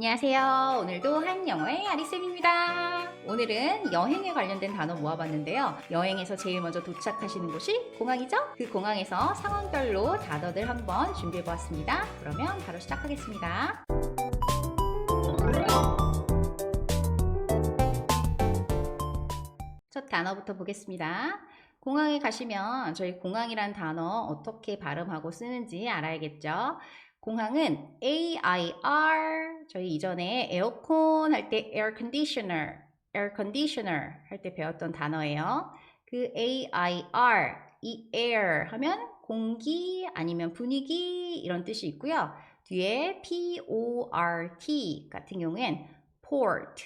안녕하세요. 오늘도 한영어의 아리쌤입니다. 오늘은 여행에 관련된 단어 모아봤는데요. 여행에서 제일 먼저 도착하시는 곳이 공항이죠? 그 공항에서 상황별로 단어들 한번 준비해보았습니다. 그러면 바로 시작하겠습니다. 첫 단어부터 보겠습니다. 공항에 가시면 저희 공항이란 단어 어떻게 발음하고 쓰는지 알아야겠죠? 공항은 AIR, 저희 이전에 에어컨 할 때 air conditioner 할 때 배웠던 단어예요. 그 AIR, 이 air 하면 공기 아니면 분위기 이런 뜻이 있고요. 뒤에 PORT 같은 경우엔 port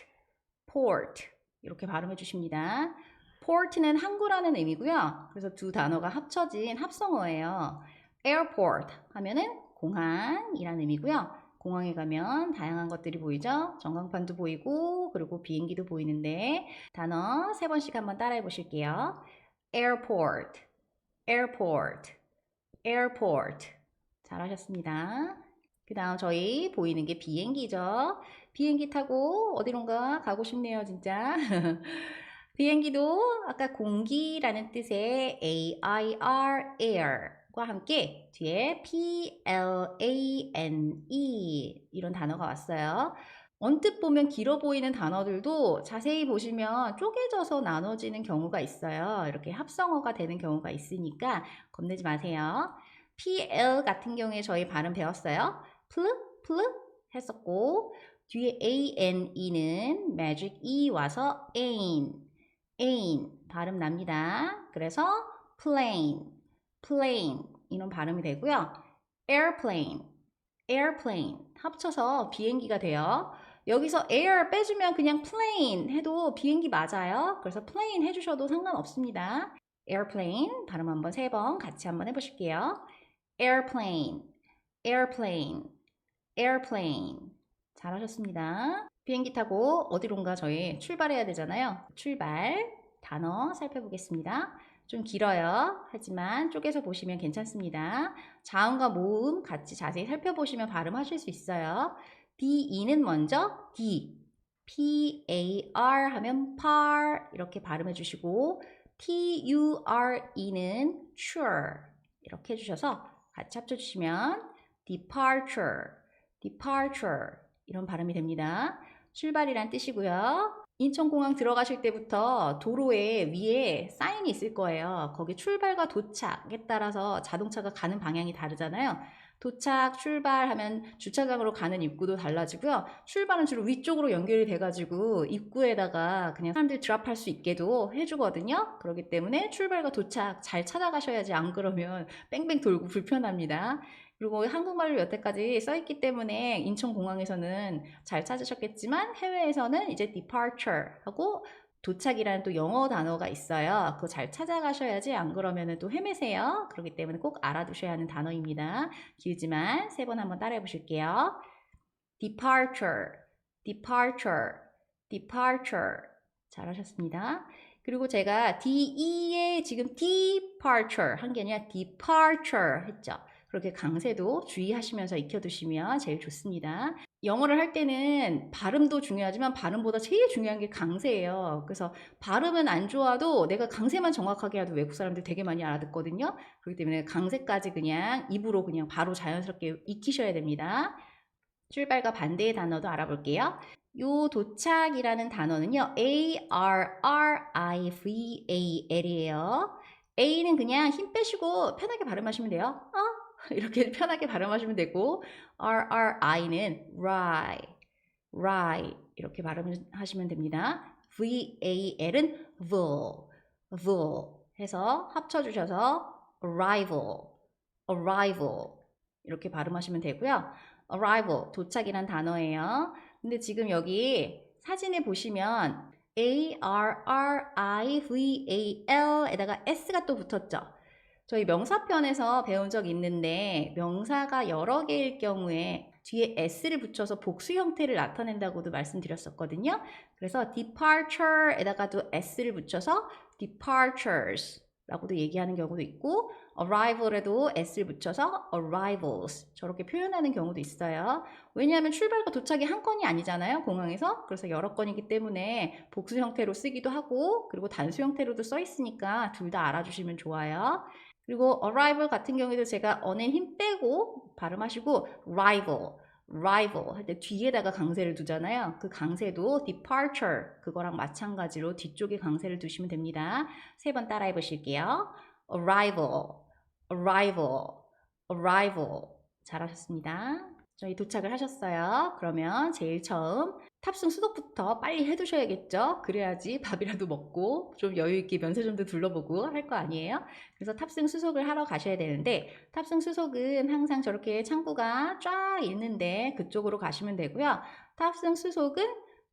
이렇게 발음해 주십니다. port는 항구라는 의미고요. 그래서 두 단어가 합쳐진 합성어예요. airport 하면은 공항이라는 의미고요. 공항에 가면 다양한 것들이 보이죠? 전광판도 보이고 그리고 비행기도 보이는데 단어 3번씩 한번 따라해 보실게요. airport, airport, airport. 잘하셨습니다. 그 다음 저희 보이는 게 비행기죠. 비행기 타고 어디론가 가고 싶네요, 진짜. 비행기도 아까 공기라는 뜻의 AIR, air과 함께 뒤에 PLANE 이런 단어가 왔어요. 언뜻 보면 길어 보이는 단어들도 자세히 보시면 쪼개져서 나눠지는 경우가 있어요. 이렇게 합성어가 되는 경우가 있으니까 겁내지 마세요. PL 같은 경우에 저희 발음 배웠어요. 플 했었고 뒤에 ANE는 magic E 와서 ain 발음 납니다. 그래서 plane 이런 발음이 되고요. airplane 합쳐서 비행기가 돼요. 여기서 air 빼주면 그냥 plane 해도 비행기 맞아요. 그래서 plane 해주셔도 상관없습니다. airplane 발음 한번 3번 같이 한번 해보실게요. airplane 잘하셨습니다. 비행기 타고 어디론가 저희 출발해야 되잖아요. 출발 단어 살펴보겠습니다. 좀 길어요. 하지만 쪼개서 보시면 괜찮습니다. 자음과 모음 같이 자세히 살펴보시면 발음하실 수 있어요. DE는 먼저 D, PAR 하면 par 이렇게 발음해 주시고 TURE는 sure 이렇게 해주셔서 같이 합쳐주시면 departure 이런 발음이 됩니다. 출발이란 뜻이고요. 인천공항 들어가실 때부터 도로에 위에 사인이 있을 거예요. 거기 출발과 도착에 따라서 자동차가 가는 방향이 다르잖아요. 도착, 출발하면 주차장으로 가는 입구도 달라지고요. 출발은 주로 위쪽으로 연결이 돼가지고 입구에다가 그냥 사람들 드랍할 수 있게도 해주거든요. 그렇기 때문에 출발과 도착 잘 찾아가셔야지 안 그러면 뺑뺑 돌고 불편합니다. 그리고 한국말로 여태까지 써있기 때문에 인천공항에서는 잘 찾으셨겠지만 해외에서는 이제 departure 하고 도착이라는 또 영어 단어가 있어요. 그거 잘 찾아가셔야지 안 그러면 또 헤매세요. 그렇기 때문에 꼭 알아두셔야 하는 단어입니다. 길지만 3번 한번 따라해 보실게요. departure 잘하셨습니다. 그리고 제가 DE에 지금 departure 한 게 아니라 departure 했죠. 그렇게 강세도 주의하시면서 익혀두시면 제일 좋습니다. 영어를 할 때는 발음도 중요하지만 발음보다 제일 중요한 게 강세예요. 그래서 발음은 안 좋아도 내가 강세만 정확하게 해도 외국 사람들 되게 많이 알아듣거든요. 그렇기 때문에 강세까지 그냥 입으로 그냥 바로 자연스럽게 익히셔야 됩니다. 출발과 반대의 단어도 알아볼게요. 요 도착이라는 단어는요. ARRIVAL이에요. A는 그냥 힘 빼시고 편하게 발음하시면 돼요. 이렇게 편하게 발음하시면 되고 RRI는 ry 이렇게 발음하시면 됩니다. VAL은 vol 해서 합쳐주셔서 arrival 이렇게 발음하시면 되고요. arrival 도착이란 단어예요. 근데 지금 여기 사진에 보시면 ARRIVAL에다가 S가 또 붙었죠. 저희 명사편에서 배운 적 있는데 명사가 여러 개일 경우에 뒤에 s를 붙여서 복수 형태를 나타낸다고도 말씀드렸었거든요. 그래서 departure에다가도 s를 붙여서 departures 라고도 얘기하는 경우도 있고 arrival에도 s를 붙여서 arrivals 저렇게 표현하는 경우도 있어요. 왜냐하면 출발과 도착이 한 건이 아니잖아요. 공항에서. 그래서 여러 건이기 때문에 복수 형태로 쓰기도 하고 그리고 단수 형태로도 써 있으니까 둘 다 알아주시면 좋아요. 그리고 arrival 같은 경우에도 제가 어는 힘 빼고 발음하시고 rival 할 때 뒤에다가 강세를 두잖아요. 그 강세도 departure 그거랑 마찬가지로 뒤쪽에 강세를 두시면 됩니다. 3번 따라해 보실게요. arrival. 잘하셨습니다. 저희 도착을 하셨어요. 그러면 제일 처음 탑승 수속부터 빨리 해두셔야겠죠. 그래야지 밥이라도 먹고 좀 여유있게 면세점도 둘러보고 할 거 아니에요. 그래서 탑승 수속을 하러 가셔야 되는데 탑승 수속은 항상 저렇게 창구가 쫙 있는데 그쪽으로 가시면 되고요. 탑승 수속은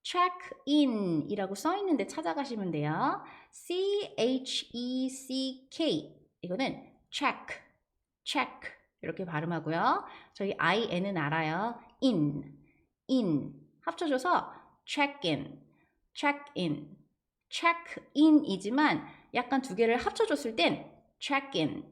check-in 이라고 써있는데 찾아가시면 돼요. C-H-E-C-K 이거는 check 이렇게 발음하고요. 저희 IN은 알아요. in 합쳐져서 check-in이지만 약간 두 개를 합쳐줬을 땐 check-in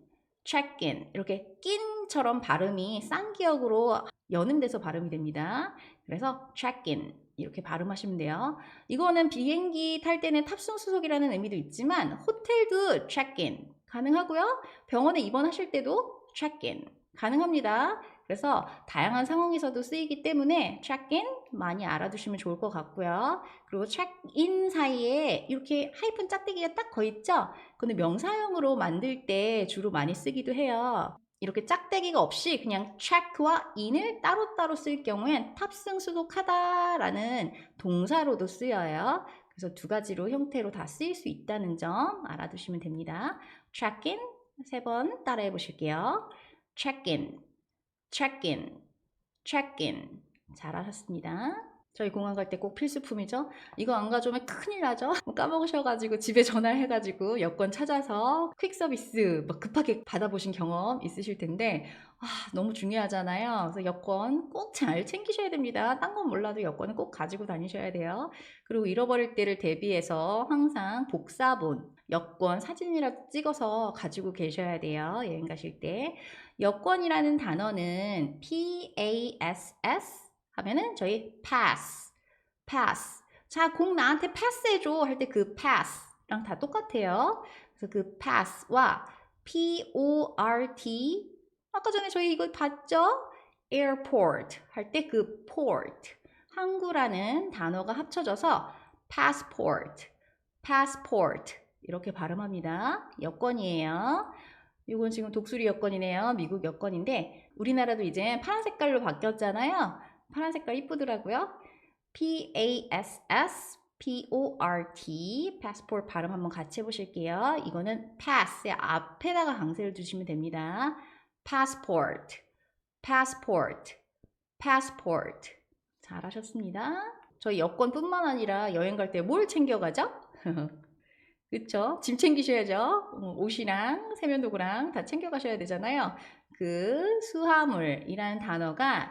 이렇게 낀처럼 발음이 쌍기역으로 여는 데서 발음이 됩니다. 그래서 check-in 이렇게 발음하시면 돼요. 이거는 비행기 탈 때는 탑승 수속이라는 의미도 있지만 호텔도 check-in 가능하고요. 병원에 입원하실 때도 check-in 가능합니다. 그래서 다양한 상황에서도 쓰이기 때문에 check-in 많이 알아두시면 좋을 것 같고요. 그리고 check-in 사이에 이렇게 하이픈 짝대기가 딱 거있죠? 그거는 명사형으로 만들 때 주로 많이 쓰기도 해요. 이렇게 짝대기가 없이 그냥 check와 in을 따로따로 쓸 경우엔 탑승 수속하다라는 동사로도 쓰여요. 그래서 두 가지로 형태로 다 쓰일 수 있다는 점 알아두시면 됩니다. check-in 3번 따라해 보실게요. check-in 잘하셨습니다. 저희 공항 갈 때 꼭 필수품이죠. 이거 안 가져오면 큰일 나죠. 까먹으셔가지고 집에 전화해가지고 여권 찾아서 퀵 서비스 막 급하게 받아보신 경험 있으실 텐데 너무 중요하잖아요. 그래서 여권 꼭 잘 챙기셔야 됩니다. 딴 건 몰라도 여권은 꼭 가지고 다니셔야 돼요. 그리고 잃어버릴 때를 대비해서 항상 복사본 여권 사진이라도 찍어서 가지고 계셔야 돼요. 여행 가실 때. 여권이라는 단어는 PASS 하면은 저희 pass. 자, 공 나한테 패스해줘 할 때 그 pass랑 다 똑같아요. 그래서 그 pass와 PORT 아까 전에 저희 이거 봤죠? airport 할 때 그 port 항구라는 단어가 합쳐져서 passport 이렇게 발음합니다. 여권이에요. 이건 지금 독수리 여권이네요. 미국 여권인데 우리나라도 이제 파란 색깔로 바뀌었잖아요. 파란 색깔 이쁘더라고요. PASSPORT passport 발음 한번 같이 해보실게요. 이거는 pass의 앞에다가 강세를 두시면 됩니다. passport 잘하셨습니다. 저희 여권뿐만 아니라 여행 갈 때 뭘 챙겨가죠? 그쵸? 짐 챙기셔야죠. 옷이랑 세면도구랑 다 챙겨가셔야 되잖아요. 그 수화물이라는 단어가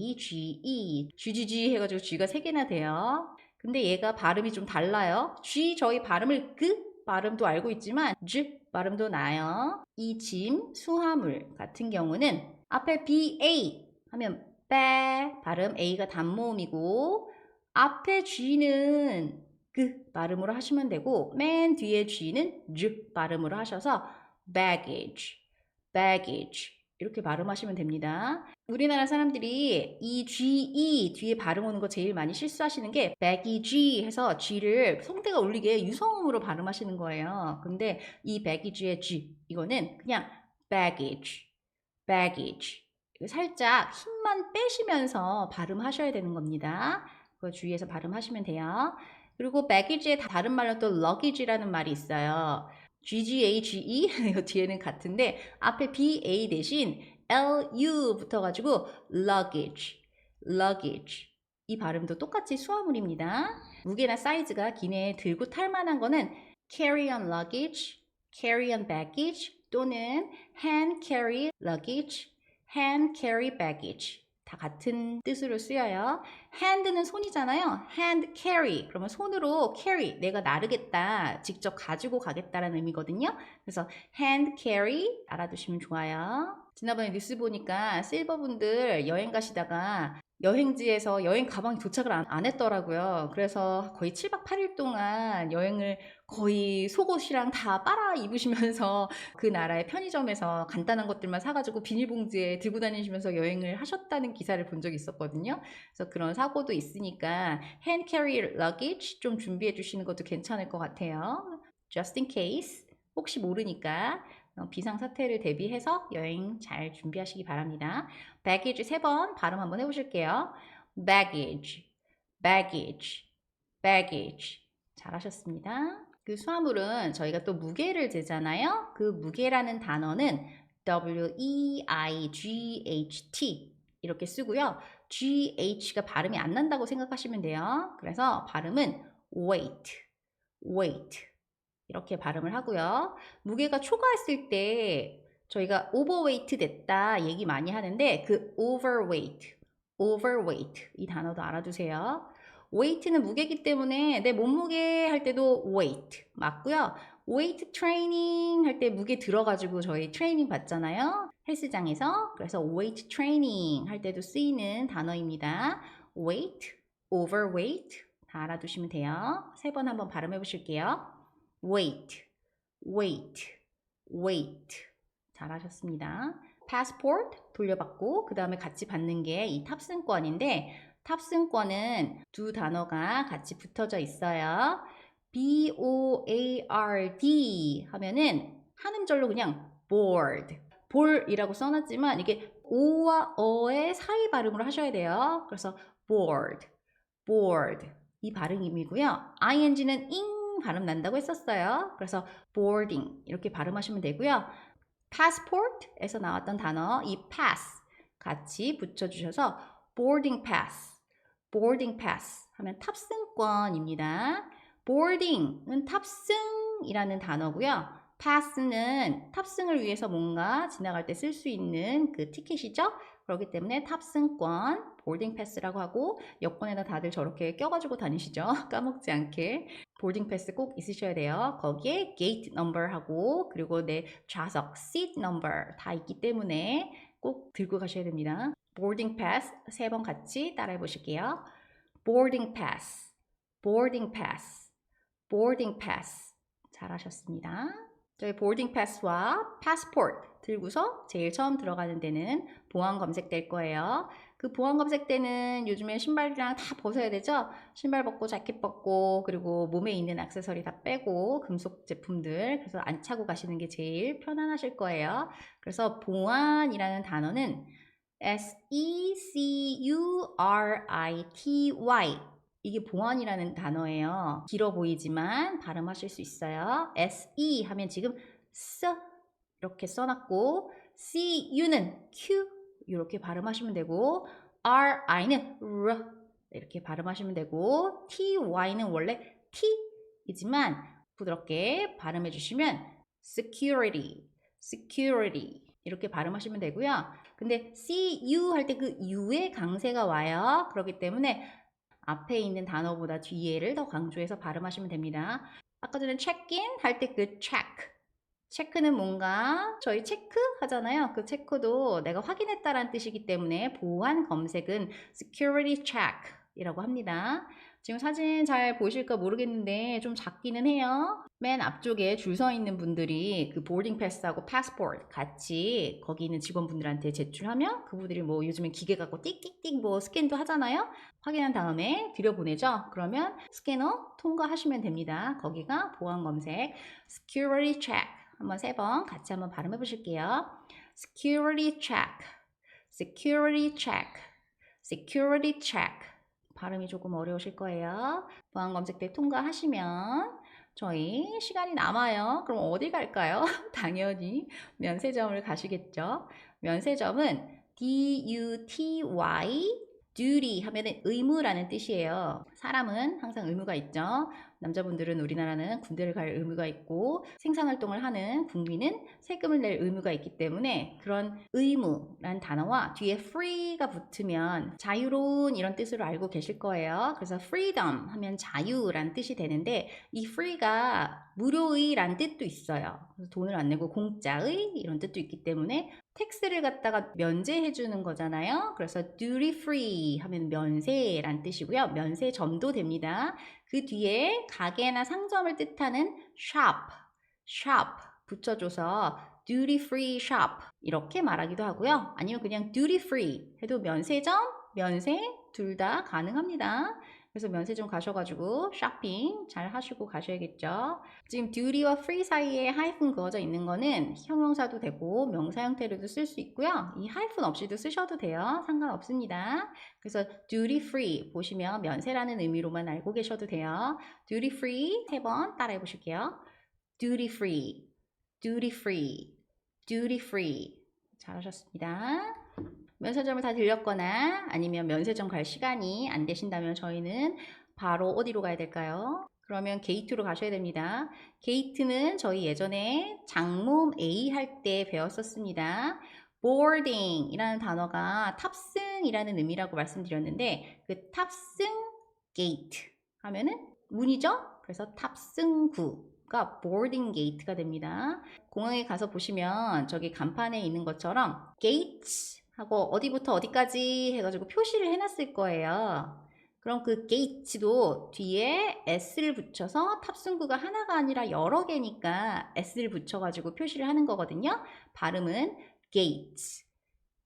BAGGAGE 해가지고 G가 3개나 돼요. 근데 얘가 발음이 좀 달라요. G 저희 발음을 그 발음도 알고 있지만 G 발음도 나요. 이 짐, 수화물 같은 경우는 앞에 BA 하면 빼 발음 A가 단모음이고 앞에 G는 그 발음으로 하시면 되고 맨 뒤에 G는 Z 발음으로 하셔서 baggage 이렇게 발음하시면 됩니다. 우리나라 사람들이 이 GE 뒤에 발음 오는 거 제일 많이 실수하시는 게 baggage 해서 G를 성대가 울리게 유성음으로 발음하시는 거예요. 근데 이 baggage의 G 이거는 그냥 baggage 살짝 힘만 빼시면서 발음하셔야 되는 겁니다. 그거 주의해서 발음하시면 돼요. 그리고 baggage의 다른 말로 또 luggage라는 말이 있어요. GGAGE 이거 뒤에는 같은데 앞에 BA 대신 LU 붙어가지고 luggage 이 발음도 똑같이 수화물입니다. 무게나 사이즈가 기내에 들고 탈 만한 거는 carry on luggage, carry on baggage 또는 hand carry luggage, hand carry baggage 다 같은 뜻으로 쓰여요. hand는 손이잖아요. hand carry. 그러면 손으로 carry, 내가 나르겠다, 직접 가지고 가겠다라는 의미거든요. 그래서 hand carry 알아두시면 좋아요. 지난번에 뉴스 보니까 실버분들 여행 가시다가 여행지에서 여행 가방이 도착을 안 했더라고요. 그래서 거의 7박 8일 동안 여행을 거의 속옷이랑 다 빨아 입으시면서 그 나라의 편의점에서 간단한 것들만 사가지고 비닐봉지에 들고 다니시면서 여행을 하셨다는 기사를 본 적이 있었거든요. 그래서 그런 사고도 있으니까 hand carry luggage 좀 준비해 주시는 것도 괜찮을 것 같아요. Just in case, 혹시 모르니까 비상사태를 대비해서 여행 잘 준비하시기 바랍니다. baggage 3번 발음 한번 해보실게요. baggage, baggage, baggage. 잘하셨습니다. 그 수화물은 저희가 또 무게를 재잖아요. 그 무게라는 단어는 W-E-I-G-H-T 이렇게 쓰고요. G-H가 발음이 안 난다고 생각하시면 돼요. 그래서 발음은 weight, weight 이렇게 발음을 하고요. 무게가 초과했을 때 저희가 overweight 됐다 얘기 많이 하는데 그 overweight, overweight 이 단어도 알아두세요. weight는 무게이기 때문에 내 몸무게 할 때도 weight 맞고요. weight training 할 때 무게 들어가지고 저희 트레이닝 받잖아요. 헬스장에서. 그래서 weight training 할 때도 쓰이는 단어입니다. weight, overweight 다 알아두시면 돼요. 3번 한번 발음해 보실게요. weight, weight, weight. 잘하셨습니다. passport 돌려받고 그 다음에 같이 받는 게 이 탑승권인데 탑승권은 두 단어가 같이 붙어져 있어요. B-O-A-R-D 하면은 한 음절로 그냥 board, 볼이라고 써놨지만 이게 O와 어의 사이 발음으로 하셔야 돼요. 그래서 board, board 이 발음이고요. ing는 ing 발음 난다고 했었어요. 그래서 boarding 이렇게 발음하시면 되고요. passport에서 나왔던 단어 이 pass 같이 붙여주셔서 boarding pass, boarding pass 하면 탑승권입니다. boarding은 탑승이라는 단어고요. pass는 탑승을 위해서 뭔가 지나갈 때 쓸 수 있는 그 티켓이죠. 그렇기 때문에 탑승권, 보딩 패스라고 하고 여권에다 다들 저렇게 껴가지고 다니시죠. 까먹지 않게. 보딩 패스 꼭 있으셔야 돼요. 거기에 게이트 넘버하고 그리고 내 좌석, seat number 다 있기 때문에 꼭 들고 가셔야 됩니다. boarding pass 3번 같이 따라해 보실게요. boarding pass, boarding pass, boarding pass. 잘하셨습니다. 저희 보딩 패스와 passport 들고서 제일 처음 들어가는 데는 보안 검색될 거예요. 그 보안 검색대는 요즘에 신발이랑 다 벗어야 되죠? 신발 벗고 자켓 벗고 그리고 몸에 있는 액세서리 다 빼고 금속 제품들 그래서 안 차고 가시는 게 제일 편안하실 거예요. 그래서 보안이라는 단어는 S-E-C-U-R-I-T-Y 이게 보안이라는 단어예요. 길어 보이지만 발음하실 수 있어요. SE 하면 지금 S 이렇게 써놨고 CU는 Q 이렇게 발음하시면 되고 RI는 R 이렇게 발음하시면 되고 TY는 원래 T이지만 부드럽게 발음해 주시면 security, security 이렇게 발음하시면 되고요. 근데 CU 할 때 그 U의 강세가 와요. 그렇기 때문에 앞에 있는 단어보다 뒤에를 더 강조해서 발음하시면 됩니다. 아까 전에 check-in 할 때 그 check. 체크는 뭔가 저희 체크 하잖아요. 그 체크도 내가 확인했다라는 뜻이기 때문에 보안 검색은 security check 이라고 합니다. 지금 사진 잘 보이실까 모르겠는데 좀 작기는 해요. 맨 앞쪽에 줄 서 있는 분들이 그 보딩 패스하고 패스포트 같이 거기 있는 직원분들한테 제출하면 그분들이 뭐 요즘엔 기계 갖고 띡띡띡 뭐 스캔도 하잖아요. 확인한 다음에 들여보내죠. 그러면 스캐너 통과하시면 됩니다. 거기가 보안 검색 security check 한번 3번 같이 한번 발음해 보실게요. security check, security check, security check 발음이 조금 어려우실 거예요. 보안 검색대 통과하시면 저희 시간이 남아요. 그럼 어디 갈까요? 당연히 면세점을 가시겠죠. 면세점은 D-U-T-Y duty 하면은 의무라는 뜻이에요. 사람은 항상 의무가 있죠. 남자분들은 우리나라는 군대를 갈 의무가 있고 생산활동을 하는 국민은 세금을 낼 의무가 있기 때문에 그런 의무란 단어와 뒤에 free가 붙으면 자유로운 이런 뜻으로 알고 계실 거예요. 그래서 freedom 하면 자유란 뜻이 되는데 이 free가 무료의 란 뜻도 있어요. 그래서 돈을 안 내고 공짜의 이런 뜻도 있기 때문에 텍스를 갖다가 면제해 주는 거잖아요. 그래서 duty free 하면 면세란 뜻이고요. 면세점도 됩니다. 그 뒤에 가게나 상점을 뜻하는 shop 붙여줘서 duty free shop 이렇게 말하기도 하고요. 아니면 그냥 duty free 해도 면세점, 면세 둘 다 가능합니다. 그래서 면세점 가셔가지고 쇼핑 잘 하시고 가셔야겠죠. 지금 duty와 free 사이에 하이픈 그어져 있는 거는 형용사도 되고 명사 형태로도 쓸 수 있고요. 이 하이픈 없이도 쓰셔도 돼요. 상관없습니다. 그래서 duty free 보시면 면세라는 의미로만 알고 계셔도 돼요. duty free 3번 따라해 보실게요. duty free, duty free, duty free. 잘하셨습니다. 면세점을 다 들렸거나 아니면 면세점 갈 시간이 안 되신다면 저희는 바로 어디로 가야 될까요? 그러면 게이트로 가셔야 됩니다. 게이트는 저희 예전에 장몸 A 할 때 배웠었습니다. boarding 이라는 단어가 탑승이라는 의미라고 말씀드렸는데 그 탑승 게이트 하면은 문이죠? 그래서 탑승구가 boarding gate가 됩니다. 공항에 가서 보시면 저기 간판에 있는 것처럼 gates 하고 어디부터 어디까지 해가지고 표시를 해놨을 거예요. 그럼 그 gates도 뒤에 s를 붙여서 탑승구가 하나가 아니라 여러 개니까 s를 붙여가지고 표시를 하는 거거든요. 발음은 gates,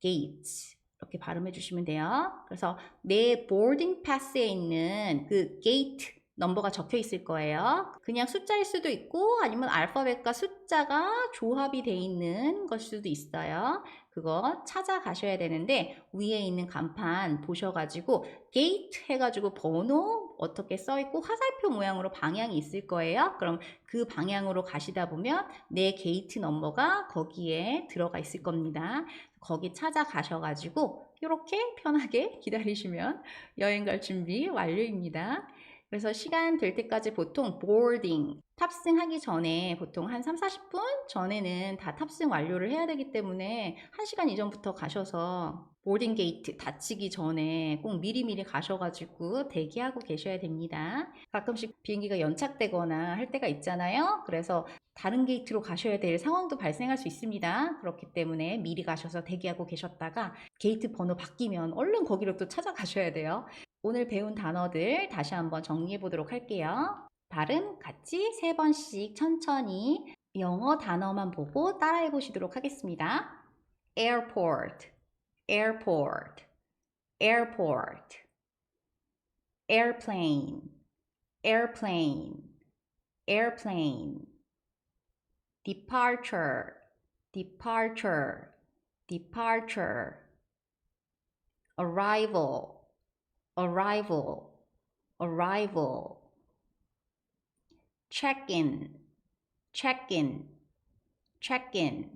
gates 이렇게 발음해 주시면 돼요. 그래서 내 boarding pass에 있는 그 gate 넘버가 적혀 있을 거예요. 그냥 숫자일 수도 있고 아니면 알파벳과 숫자가 조합이 돼 있는 걸 수도 있어요. 그거 찾아가셔야 되는데 위에 있는 간판 보셔가지고 gate 해가지고 번호 어떻게 써있고 화살표 모양으로 방향이 있을 거예요. 그럼 그 방향으로 가시다 보면 내 게이트 넘버가 거기에 들어가 있을 겁니다. 거기 찾아가셔가지고 이렇게 편하게 기다리시면 여행 갈 준비 완료입니다. 그래서 시간 될 때까지 보통 boarding, 탑승하기 전에 보통 한 30-40분 전에는 다 탑승 완료를 해야 되기 때문에 1시간 이전부터 가셔서 보딩 게이트 닫히기 전에 꼭 미리미리 가셔가지고 대기하고 계셔야 됩니다. 가끔씩 비행기가 연착되거나 할 때가 있잖아요. 그래서 다른 게이트로 가셔야 될 상황도 발생할 수 있습니다. 그렇기 때문에 미리 가셔서 대기하고 계셨다가 게이트 번호 바뀌면 얼른 거기로 또 찾아가셔야 돼요. 오늘 배운 단어들 다시 한번 정리해 보도록 할게요. 발음 같이 3번씩 천천히 영어 단어만 보고 따라해 보시도록 하겠습니다. airport, airport, airport, airplane, airplane, airplane, departure, departure, departure, arrival, arrival, arrival, check-in, check-in, check-in,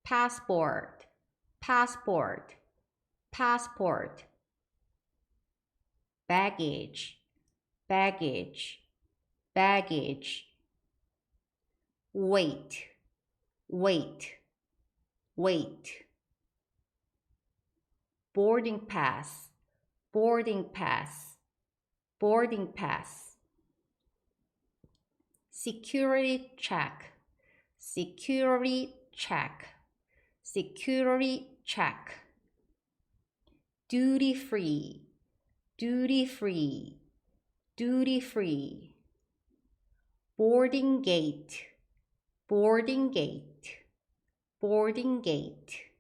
passport, passport, passport, baggage, baggage, baggage, wait, wait, wait, boarding pass, boarding pass, boarding pass, security check, security check, security check, duty free, duty free, duty free, boarding gate, boarding gate, boarding gate.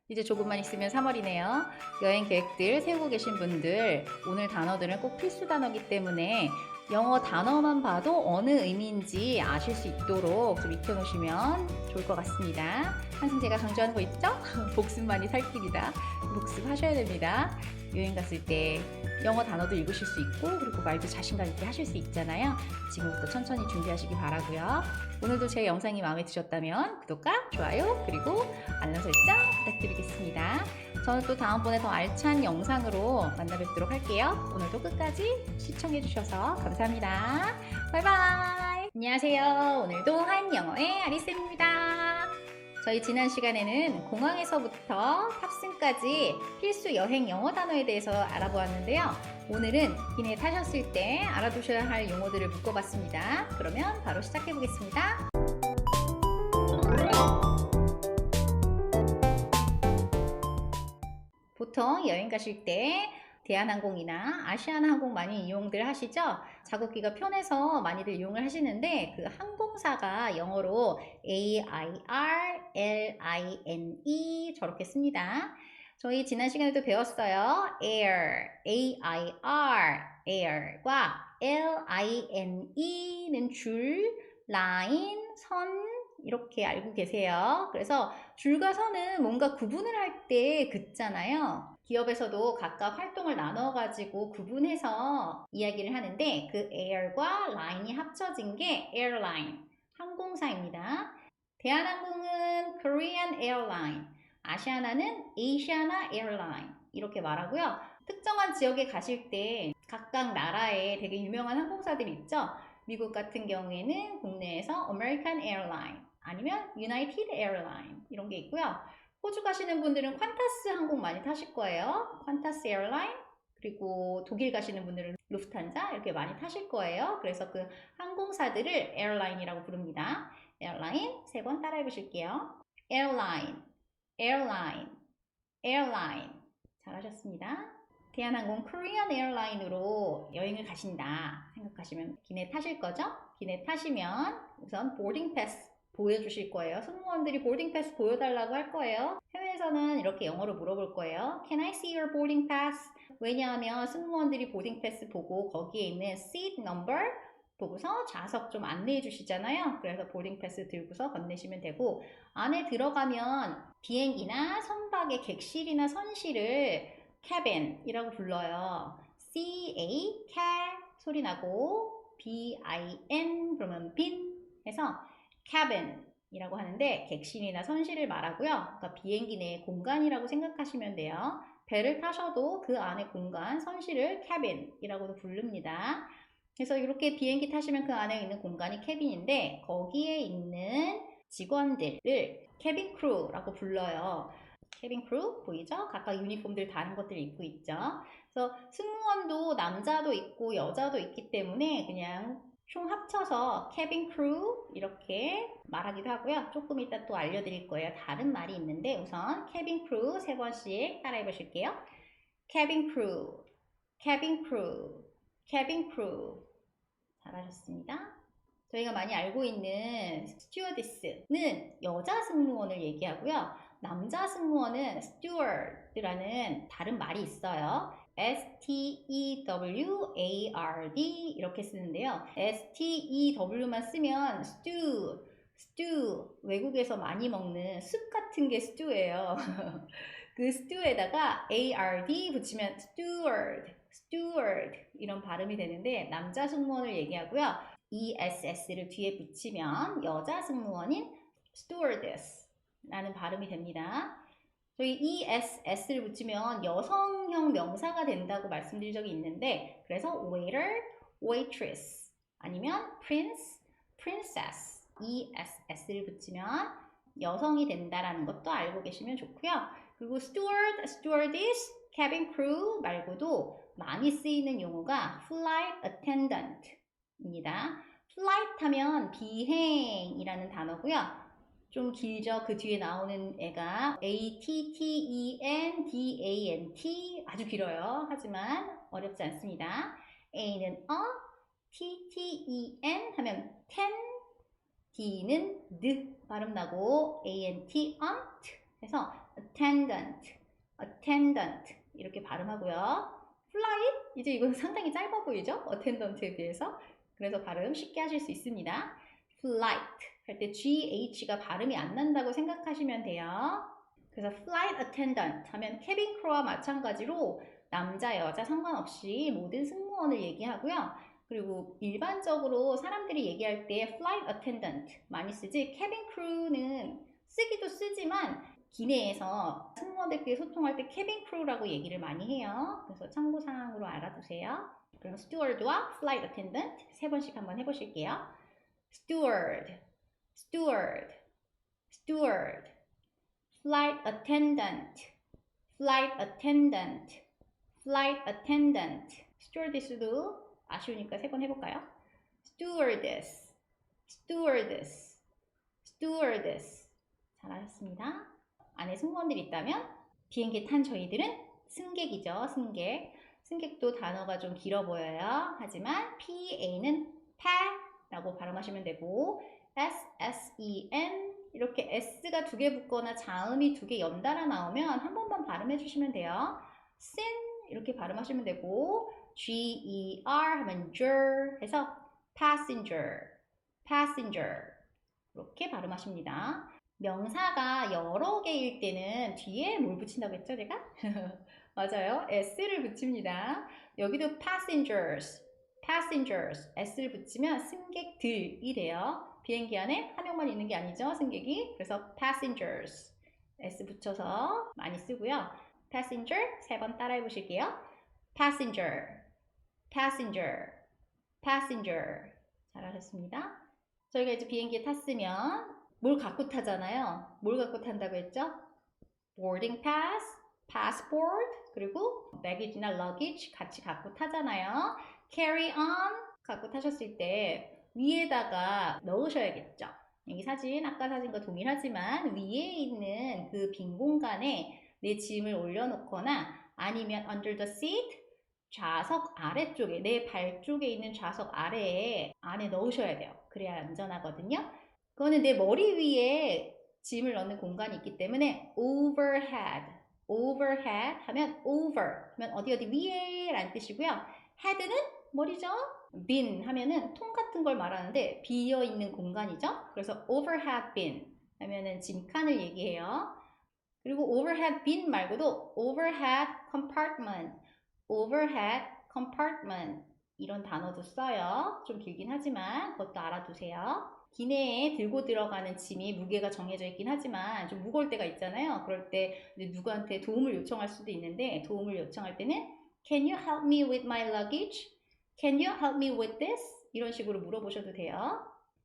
이제 조금만 있으면 3월이네요. 여행 계획들 세우고 계신 분들 오늘 단어들은 꼭 필수 단어이기 때문에 영어 단어만 봐도 어느 의미인지 아실 수 있도록 좀 익혀놓으시면 좋을 것 같습니다. 항상 제가 강조하는 거 있죠? 복습만이 살 길이다. 복습하셔야 됩니다. 여행 갔을 때 영어 단어도 읽으실 수 있고 그리고 말도 자신감 있게 하실 수 있잖아요. 지금부터 천천히 준비하시기 바라고요. 오늘도 제 영상이 마음에 드셨다면 구독과 좋아요 그리고 알람 설정 부탁드리겠습니다. 저는 또 다음번에 더 알찬 영상으로 만나 뵙도록 할게요. 오늘도 끝까지 시청해주셔서 감사합니다. 바이바이. 안녕하세요. 오늘도 한영어의 아리쌤입니다. 저희 지난 시간에는 공항에서부터 탑승까지 필수 여행 영어 단어에 대해서 알아보았는데요. 오늘은 기내 타셨을 때 알아두셔야 할 용어들을 묶어봤습니다. 그러면 바로 시작해 보겠습니다. 보통 여행 가실 때 대한항공이나 아시아나항공 많이 이용들 하시죠? 작업기가 편해서 많이들 이용을 하시는데 그 항공사가 영어로 A-I-R-L-I-N-E 저렇게 씁니다. 저희 지난 시간에도 배웠어요. air, A-I-R, air과 L-I-N-E는 줄, line, 선 이렇게 알고 계세요. 그래서 줄과 선은 뭔가 구분을 할 때 긋잖아요. 기업에서도 각각 활동을 나눠가지고 구분해서 이야기를 하는데 그 air과 line이 합쳐진 게 airline, 항공사입니다. 대한항공은 Korean Airline, 아시아나는 Asiana Airline 이렇게 말하고요. 특정한 지역에 가실 때 각각 나라에 되게 유명한 항공사들이 있죠. 미국 같은 경우에는 국내에서 American Airline 아니면 United Airline 이런 게 있고요. 호주 가시는 분들은 퀀타스 항공 많이 타실 거예요. 퀀타스 에어라인 그리고 독일 가시는 분들은 루프탄자 이렇게 많이 타실 거예요. 그래서 그 항공사들을 에어라인이라고 부릅니다. 에어라인 세 번 따라해 보실게요. 에어라인, 에어라인, 에어라인 잘하셨습니다. 대한항공 코리안 에어라인으로 여행을 가신다 생각하시면 기내 타실 거죠? 기내 타시면 우선 보딩 패스 보여주실 거예요. 승무원들이 보딩 패스 보여달라고 할 거예요. 해외에서는 이렇게 영어로 물어볼 거예요. Can I see your boarding pass? 왜냐하면 승무원들이 보딩 패스 보고 거기에 있는 seat number 보고서 좌석 좀 안내해 주시잖아요. 그래서 보딩 패스 들고서 건네시면 되고 안에 들어가면 비행기나 선박의 객실이나 선실을 cabin이라고 불러요. C-A, cat 소리 나고 B-I-N 그러면 빈 해서 cabin이라고 하는데 객실이나 선실을 말하고요. 그러니까 비행기 내 공간이라고 생각하시면 돼요. 배를 타셔도 그 안에 공간, 선실을 cabin이라고도 부릅니다. 그래서 이렇게 비행기 타시면 그 안에 있는 공간이 캐빈인데 거기에 있는 직원들을 캐빈 크루라고 불러요. 캐빈 크루 보이죠? 각각 유니폼들 다른 것들 입고 있죠. 그래서 승무원도 남자도 있고 여자도 있기 때문에 그냥 총 합쳐서 캐빈 크루 이렇게 말하기도 하고요. 조금 이따 또 알려드릴 거예요. 다른 말이 있는데 우선 캐빈 크루 세 번씩 따라해 보실게요. 캐빈 크루, 캐빈 크루, 캐빈 크루 잘하셨습니다. 저희가 많이 알고 있는 스튜어디스는 여자 승무원을 얘기하고요. 남자 승무원은 steward라는 다른 말이 있어요. S-T-E-W-A-R-D 이렇게 쓰는데요. S-T-E-W만 쓰면 stew 외국에서 많이 먹는 숲 같은 게 stew예요. 그 stew에다가 A-R-D 붙이면 steward 이런 발음이 되는데 남자 승무원을 얘기하고요. ESS를 뒤에 붙이면 여자 승무원인 stewardess 라는 발음이 됩니다. 저희 ESS를 붙이면 여성형 명사가 된다고 말씀드린 적이 있는데 그래서 waiter, waitress 아니면 prince, princess ESS를 붙이면 여성이 된다라는 것도 알고 계시면 좋고요. 그리고 steward, stewardess, cabin crew 말고도 많이 쓰이는 용어가 flight attendant입니다. flight 하면 비행이라는 단어고요. 좀 길죠. 그 뒤에 나오는 애가 A-T-T-E-N-D-A-N-T 아주 길어요. 하지만 어렵지 않습니다. A는 T-T-E-N 하면 ten, D는 D 발음 나고 A-N-T, aunt 해서 attendant 이렇게 발음하고요. flight 이제 이건 상당히 짧아 보이죠? attendant에 비해서 그래서 발음 쉽게 하실 수 있습니다. flight 할 때 GH가 발음이 안 난다고 생각하시면 돼요. 그래서 flight attendant 하면 cabin crew와 마찬가지로 남자, 여자 상관없이 모든 승무원을 얘기하고요. 그리고 일반적으로 사람들이 얘기할 때 flight attendant 많이 쓰지 cabin crew는 쓰기도 쓰지만 기내에서 승무원들끼리 소통할 때 cabin crew라고 얘기를 많이 해요. 그래서 참고사항으로 알아두세요. 그럼 steward와 flight attendant 세 번씩 한번 해보실게요. steward, steward, steward, flight attendant, flight attendant, flight attendant. stewardess도 아쉬우니까 세 번 해볼까요? stewardess, stewardess, stewardess. 잘하셨습니다. 안에 승무원들이 있다면 비행기 탄 저희들은 승객이죠. 승객. 승객도 단어가 좀 길어 보여요. 하지만 PA는 pa라고 발음하시면 되고 SSEN 이렇게 S가 두 개 붙거나 자음이 두 개 연달아 나오면 한 번만 발음해 주시면 돼요. sin 이렇게 발음하시면 되고 GER 하면 ger 해서 passenger, passenger 이렇게 발음하십니다. 명사가 여러 개일 때는 뒤에 뭘 붙인다고 했죠, 제가? 맞아요. S를 붙입니다. 여기도 passengers, passengers, S를 붙이면 승객들이 돼요. 비행기 안에 한 명만 있는 게 아니죠, 승객이. 그래서 passengers, S 붙여서 많이 쓰고요. passenger 세 번 따라해 보실게요. passenger, passenger, passenger. 잘하셨습니다. 저희가 이제 비행기에 탔으면 뭘 갖고 타잖아요. 뭘 갖고 탄다고 했죠? boarding pass, passport, 그리고 baggage나 luggage 같이 갖고 타잖아요. carry on 갖고 타셨을 때 위에다가 넣으셔야겠죠. 여기 사진, 아까 사진과 동일하지만 위에 있는 그 빈 공간에 내 짐을 올려놓거나 아니면 under the seat, 좌석 아래쪽에, 내 발 쪽에 있는 좌석 아래에 안에 넣으셔야 돼요. 그래야 안전하거든요. 그거는 내 머리 위에 짐을 넣는 공간이 있기 때문에 overhead, overhead 하면 over 하면 어디 위에 라는 뜻이고요. head는 머리죠. bin 하면은 통 같은 걸 말하는데 비어있는 공간이죠. 그래서 overhead bin 하면은 짐칸을 얘기해요. 그리고 overhead bin 말고도 overhead compartment, overhead compartment 이런 단어도 써요. 좀 길긴 하지만 그것도 알아두세요. 기내에 들고 들어가는 짐이 무게가 정해져 있긴 하지만 좀 무거울 때가 있잖아요. 그럴 때 누구한테 도움을 요청할 수도 있는데 도움을 요청할 때는 Can you help me with my luggage? Can you help me with this? 이런 식으로 물어보셔도 돼요.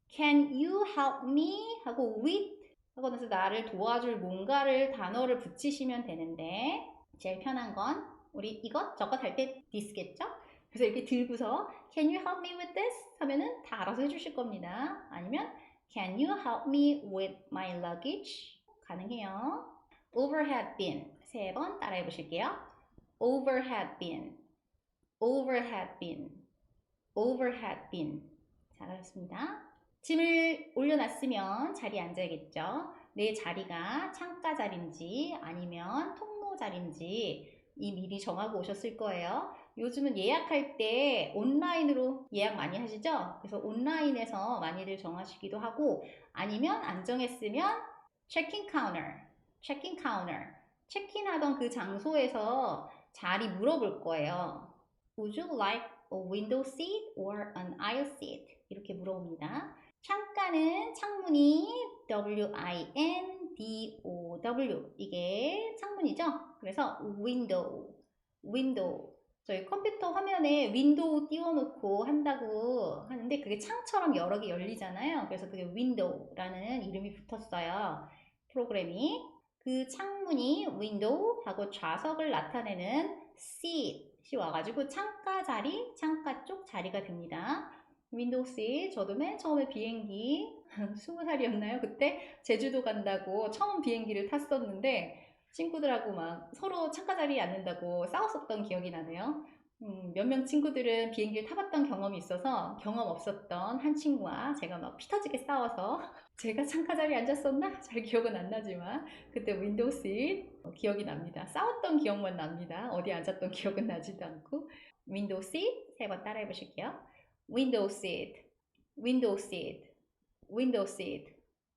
Can you help me? 하고 with 하고 나서 나를 도와줄 뭔가를 단어를 붙이시면 되는데 제일 편한 건 우리 이것 저것 할 때 this겠죠? 그래서 이렇게 들고서 Can you help me with this? 하면은 다 알아서 해주실 겁니다. 아니면 Can you help me with my luggage? 가능해요. Overhead bin 세 번 따라해 보실게요. Overhead bin, overhead bin, overhead bin. 잘하셨습니다. 짐을 올려놨으면 자리에 앉아야겠죠. 내 자리가 창가 자리인지 아니면 통로 자리인지 미리 정하고 오셨을 거예요. 요즘은 예약할 때 온라인으로 예약 많이 하시죠? 그래서 온라인에서 많이들 정하시기도 하고 아니면 안 정했으면 체킹 카운터, 체킹 카운터, 체킹하던 그 장소에서 자리 물어볼 거예요. Would you like a window seat or an aisle seat? 이렇게 물어봅니다. 창가는 창문이 W-I-N-D-O-W 이게 창문이죠. 그래서 window, window. 저희 컴퓨터 화면에 윈도우 띄워놓고 한다고 하는데 그게 창처럼 여러 개 열리잖아요. 그래서 그게 window라는 이름이 붙었어요. 프로그램이. 그 창문이 window 하고 좌석을 나타내는 seat이 와가지고 창가 자리, 창가 쪽 자리가 됩니다. 윈도우 씨, 저도 맨 처음에 비행기 20살이었나요? 그때 제주도 간다고 처음 비행기를 탔었는데 친구들하고 막 서로 창가 자리에 앉는다고 싸웠었던 기억이 나네요. 몇 명 친구들은 비행기를 타봤던 경험이 있어서 경험 없었던 한 친구와 제가 막 피 터지게 싸워서 제가 창가 자리에 앉았었나? 잘 기억은 안 나지만 그때 윈도우 씨 기억이 납니다. 싸웠던 기억만 납니다. 어디 앉았던 기억은 나지도 않고 윈도우 씨 세 번 따라해 보실게요. window seat, window seat, window seat.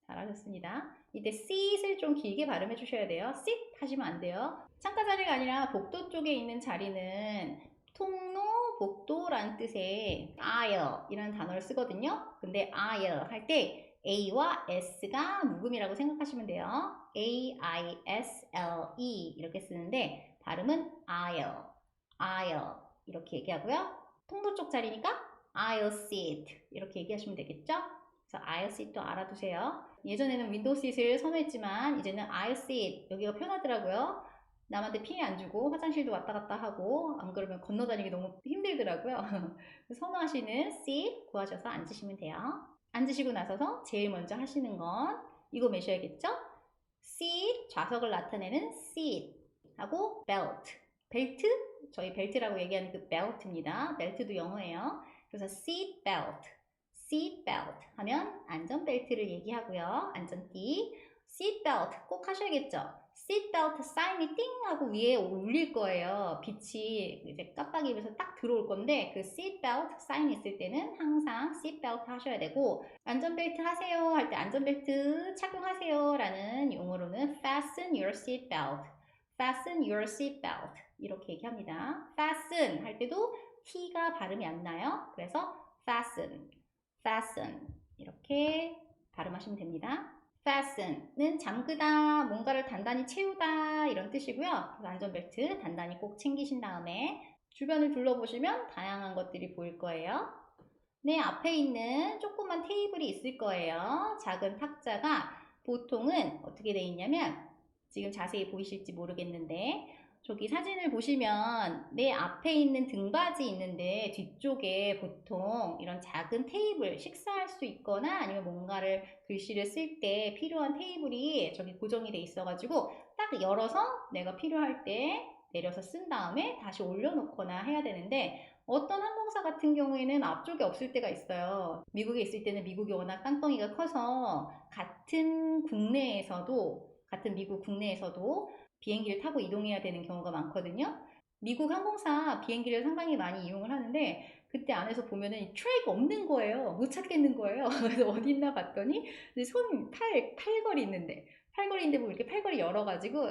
잘하셨습니다. 이때 seat을 좀 길게 발음해 주셔야 돼요. sit 하시면 안 돼요. 창가 자리가 아니라 복도 쪽에 있는 자리는 통로, 복도라는 뜻의 aisle 이라는 단어를 쓰거든요. 근데 aisle 할 때 A와 S가 묵음이라고 생각하시면 돼요. A-I-S-L-E 이렇게 쓰는데 발음은 aisle, aisle 이렇게 얘기하고요. 통로 쪽 자리니까 aisle seat 이렇게 얘기하시면 되겠죠? 그래서 aisle seat도 알아두세요. 예전에는 윈도우 시트를 선호했지만 이제는 aisle seat 여기가 편하더라고요. 남한테 피해 안 주고 화장실도 왔다 갔다 하고 안 그러면 건너다니기 너무 힘들더라고요. 선호하시는 seat 구하셔서 앉으시면 돼요. 앉으시고 나서서 제일 먼저 하시는 건 이거 매셔야겠죠? seat, 좌석을 나타내는 seat 하고 belt, 벨트, 저희 벨트라고 얘기하는 그 벨트입니다. 벨트도 영어예요. 그래서 seat belt, seat belt 하면 안전벨트를 얘기하고요. 안전띠, seat belt 꼭 하셔야겠죠? seatbelt 사인이 띵 하고 위에 울릴 거예요. 빛이 이제 깜빡이면서 딱 들어올 건데 그 seatbelt 사인 있을 때는 항상 seatbelt 하셔야 되고 안전벨트 하세요 할 때 안전벨트 착용하세요 라는 용어로는 fasten your seatbelt, fasten your seatbelt 이렇게 얘기합니다. fasten 할 때도 T가 발음이 안 나요. 그래서 fasten, fasten 이렇게 발음하시면 됩니다. fasten은 잠그다, 뭔가를 단단히 채우다 이런 뜻이고요. 안전벨트 단단히 꼭 챙기신 다음에 주변을 둘러보시면 다양한 것들이 보일 거예요. 내 앞에 있는 조그만 테이블이 있을 거예요. 작은 탁자가 보통은 어떻게 되어 있냐면 지금 자세히 보이실지 모르겠는데 저기 사진을 보시면 내 앞에 있는 등받이 있는데 뒤쪽에 보통 이런 작은 테이블, 식사할 수 있거나 아니면 뭔가를 글씨를 쓸 때 필요한 테이블이 저기 고정이 돼 있어가지고 딱 열어서 내가 필요할 때 내려서 쓴 다음에 다시 올려놓거나 해야 되는데 어떤 항공사 같은 경우에는 앞쪽에 없을 때가 있어요. 미국에 있을 때는 미국이 워낙 땅덩이가 커서 같은 미국 국내에서도 비행기를 타고 이동해야 되는 경우가 많거든요. 미국 항공사 비행기를 상당히 많이 이용을 하는데 그때 안에서 보면은 트레이가 없는 거예요. 못 찾겠는 거예요. 그래서 어디 있나 봤더니 팔걸이 있는데 팔걸이인데 뭐 이렇게 팔걸이 열어가지고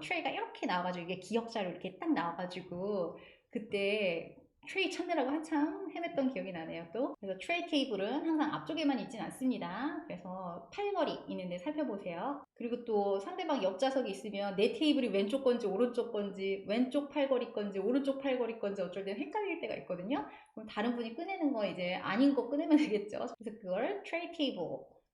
트레이가 이렇게 나와가지고 이게 기역자로 이렇게 딱 나와가지고 그때 트레이 찾느라고 한참 헤맸던 기억이 나네요 또. 그래서 트레이 테이블은 항상 앞쪽에만 있진 않습니다. 그래서 팔걸이 있는데 살펴보세요. 그리고 또 상대방 옆좌석이 있으면 내 테이블이 왼쪽 건지 오른쪽 건지 왼쪽 팔걸이 건지 오른쪽 팔걸이 건지 어쩔 때는 헷갈릴 때가 있거든요. 그럼 다른 분이 꺼내는 거 이제 아닌 거 꺼내면 되겠죠. 그래서 그걸 트레이 테이블,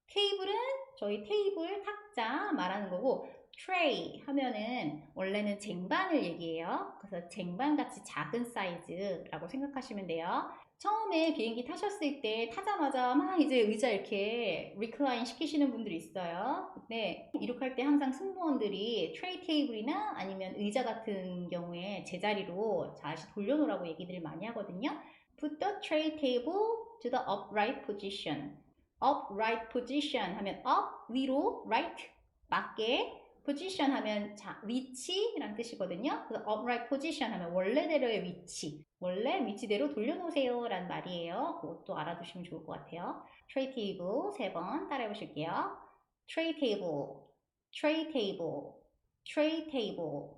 테이블은 저희 테이블 탁자 말하는 거고 트레이 하면은 원래는 쟁반을 얘기해요. 그래서 쟁반같이 작은 사이즈라고 생각하시면 돼요. 처음에 비행기 타셨을 때 타자마자 막 이제 의자 이렇게 리클라인 시키시는 분들이 있어요. 근데 이륙할 때 항상 승무원들이 트레이 테이블이나 아니면 의자 같은 경우에 제자리로 다시 돌려놓으라고 얘기들을 많이 하거든요. Put the tray table to the upright position. upright position 하면 up 위로, right 맞게, position 하면 위치라는 뜻이거든요. 그래서 upright position 하면 원래대로의 위치, 원래 위치대로 돌려놓으세요 라는 말이에요. 그것도 알아두시면 좋을 것 같아요. tray table 3번 따라해 보실게요. tray table, tray table, tray table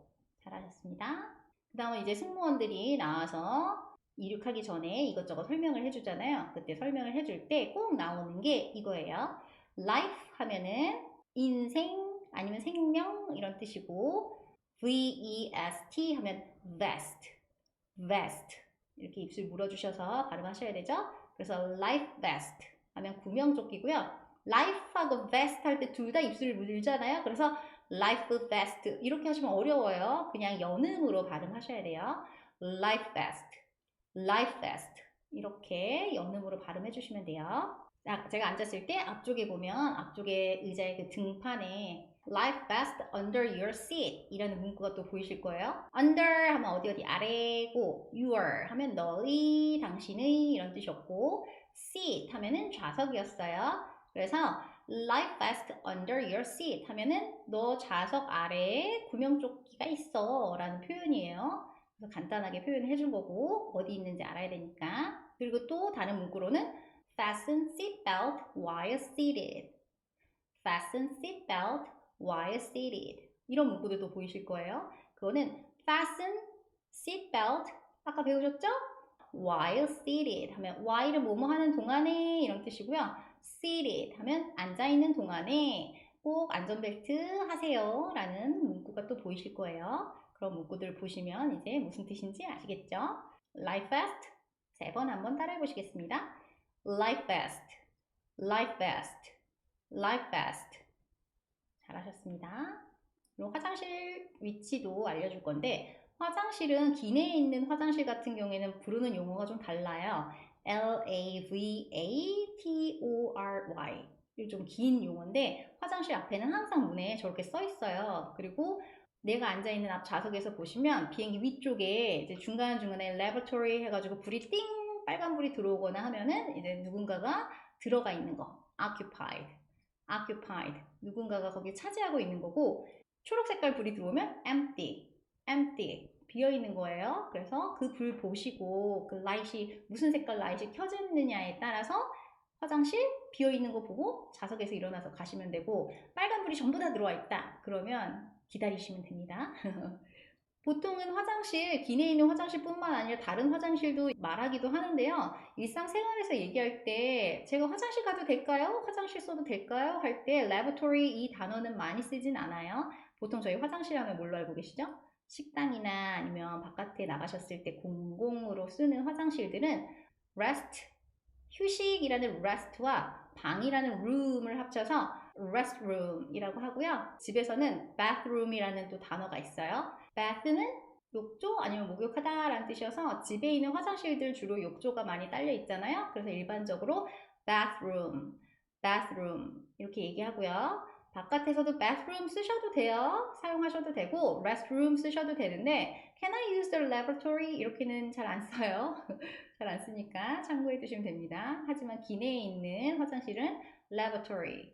잘하셨습니다. 그 다음에 이제 승무원들이 나와서 이륙하기 전에 이것저것 설명을 해주잖아요. 그때 설명을 해줄 때 꼭 나오는 게 이거예요. life 하면은 인생 아니면 생명 이런 뜻이고 V-E-S-T 하면 vest, vest 이렇게 입술 물어주셔서 발음하셔야 되죠. 그래서 life vest 하면 구명조끼고요. life하고 vest 할 때 둘 다 입술을 물잖아요. 그래서 life vest 이렇게 하시면 어려워요. 그냥 연음으로 발음하셔야 돼요. life vest, life vest 이렇게 연음으로 발음해 주시면 돼요. 제가 앉았을 때 앞쪽에 보면 앞쪽에 의자의 그 등판에 life vest under your seat 이라는 문구가 또 보이실 거예요. under 하면 어디 아래고 your 하면 너의, 당신의 이런 뜻이었고 seat 하면은 좌석이었어요. 그래서 life vest under your seat 하면은 너 좌석 아래에 구명조끼가 있어 라는 표현이에요. 그래서 간단하게 표현을 해준 거고 어디 있는지 알아야 되니까. 그리고 또 다른 문구로는 fasten seatbelt while seated, fasten seatbelt while seated 이런 문구들도 보이실 거예요. 그거는 fasten seatbelt. 아까 배우셨죠? while seated 하면 while은 뭐뭐 하는 동안에 이런 뜻이고요. seated 하면 앉아있는 동안에 꼭 안전벨트 하세요 라는 문구가 또 보이실 거예요. 그런 문구들 보시면 이제 무슨 뜻인지 아시겠죠? Life vest 3번 한번 따라해 보시겠습니다. Life vest, life vest, life vest. 잘하셨습니다. 그리고 화장실 위치도 알려줄 건데 화장실은 기내에 있는 화장실 같은 경우에는 부르는 용어가 좀 달라요. L-A-V-A-T-O-R-Y 좀 긴 용어인데 화장실 앞에는 항상 문에 저렇게 써 있어요. 그리고 내가 앉아있는 앞 좌석에서 보시면 비행기 위쪽에 이제 중간중간에 laboratory 해가지고 불이 띵 빨간불이 들어오거나 하면은 이제 누군가가 들어가 있는 거 occupied occupied 누군가가 거기 차지하고 있는 거고 초록 색깔 불이 들어오면 empty empty 비어 있는 거예요. 그래서 그 불 보시고 그 라이트이 무슨 색깔 라이트이 켜져 있느냐에 따라서 화장실 비어 있는 거 보고 좌석에서 일어나서 가시면 되고 빨간 불이 전부 다 들어와 있다 그러면 기다리시면 됩니다. 보통은 화장실, 기내에 있는 화장실뿐만 아니라 다른 화장실도 말하기도 하는데요. 일상생활에서 얘기할 때 제가 화장실 가도 될까요? 화장실 써도 될까요? 할 때 laboratory 이 단어는 많이 쓰진 않아요. 보통 저희 화장실 하면 뭘로 알고 계시죠? 식당이나 아니면 바깥에 나가셨을 때 공공으로 쓰는 화장실들은 rest, 휴식이라는 rest와 방이라는 room을 합쳐서 restroom이라고 하고요. 집에서는 bathroom이라는 또 단어가 있어요. bath는 욕조 아니면 목욕하다 라는 뜻이어서 집에 있는 화장실들 주로 욕조가 많이 딸려 있잖아요. 그래서 일반적으로 bathroom, bathroom 이렇게 얘기하고요. 바깥에서도 bathroom 쓰셔도 돼요. 사용하셔도 되고 restroom 쓰셔도 되는데 can I use the lavatory? 이렇게는 잘 안 써요. 잘 안 쓰니까 참고해 두시면 됩니다. 하지만 기내에 있는 화장실은 lavatory,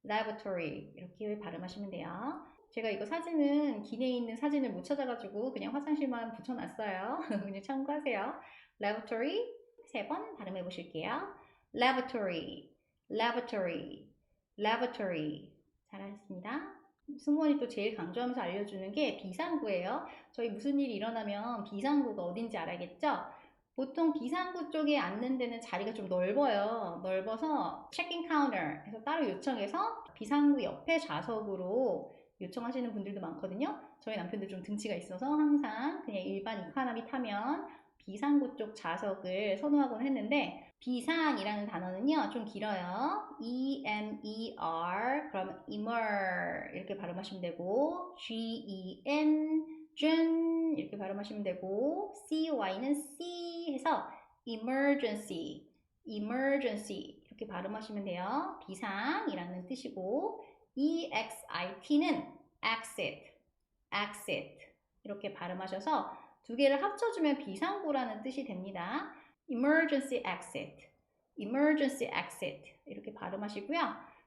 lavatory 이렇게 발음하시면 돼요. 제가 이거 사진은 기내에 있는 사진을 못 찾아가지고 그냥 화장실만 붙여놨어요. 그냥 참고하세요. lavatory 3번 발음해 보실게요. lavatory, lavatory, lavatory 잘하셨습니다. 승무원이 또 제일 강조하면서 알려주는 게 비상구예요. 저희 무슨 일이 일어나면 비상구가 어딘지 알아야겠죠? 보통 비상구 쪽에 앉는 데는 자리가 좀 넓어요. 넓어서 체크인 카운터에서 따로 요청해서 비상구 옆에 좌석으로 요청하시는 분들도 많거든요. 저희 남편도 좀 등치가 있어서 항상 그냥 일반 이카노미 타면 비상구 쪽 좌석을 선호하곤 했는데 비상이라는 단어는요 좀 길어요. E-M-E-R 그럼 emer 이렇게 발음하시면 되고 G-E-N 준 이렇게 발음하시면 되고 CY는 C 해서 emergency emergency 이렇게 발음하시면 돼요. 비상이라는 뜻이고 EXIT는 exit exit 이렇게 발음하셔서 두 개를 합쳐주면 비상구라는 뜻이 됩니다. emergency exit, emergency exit 이렇게 발음하시고요.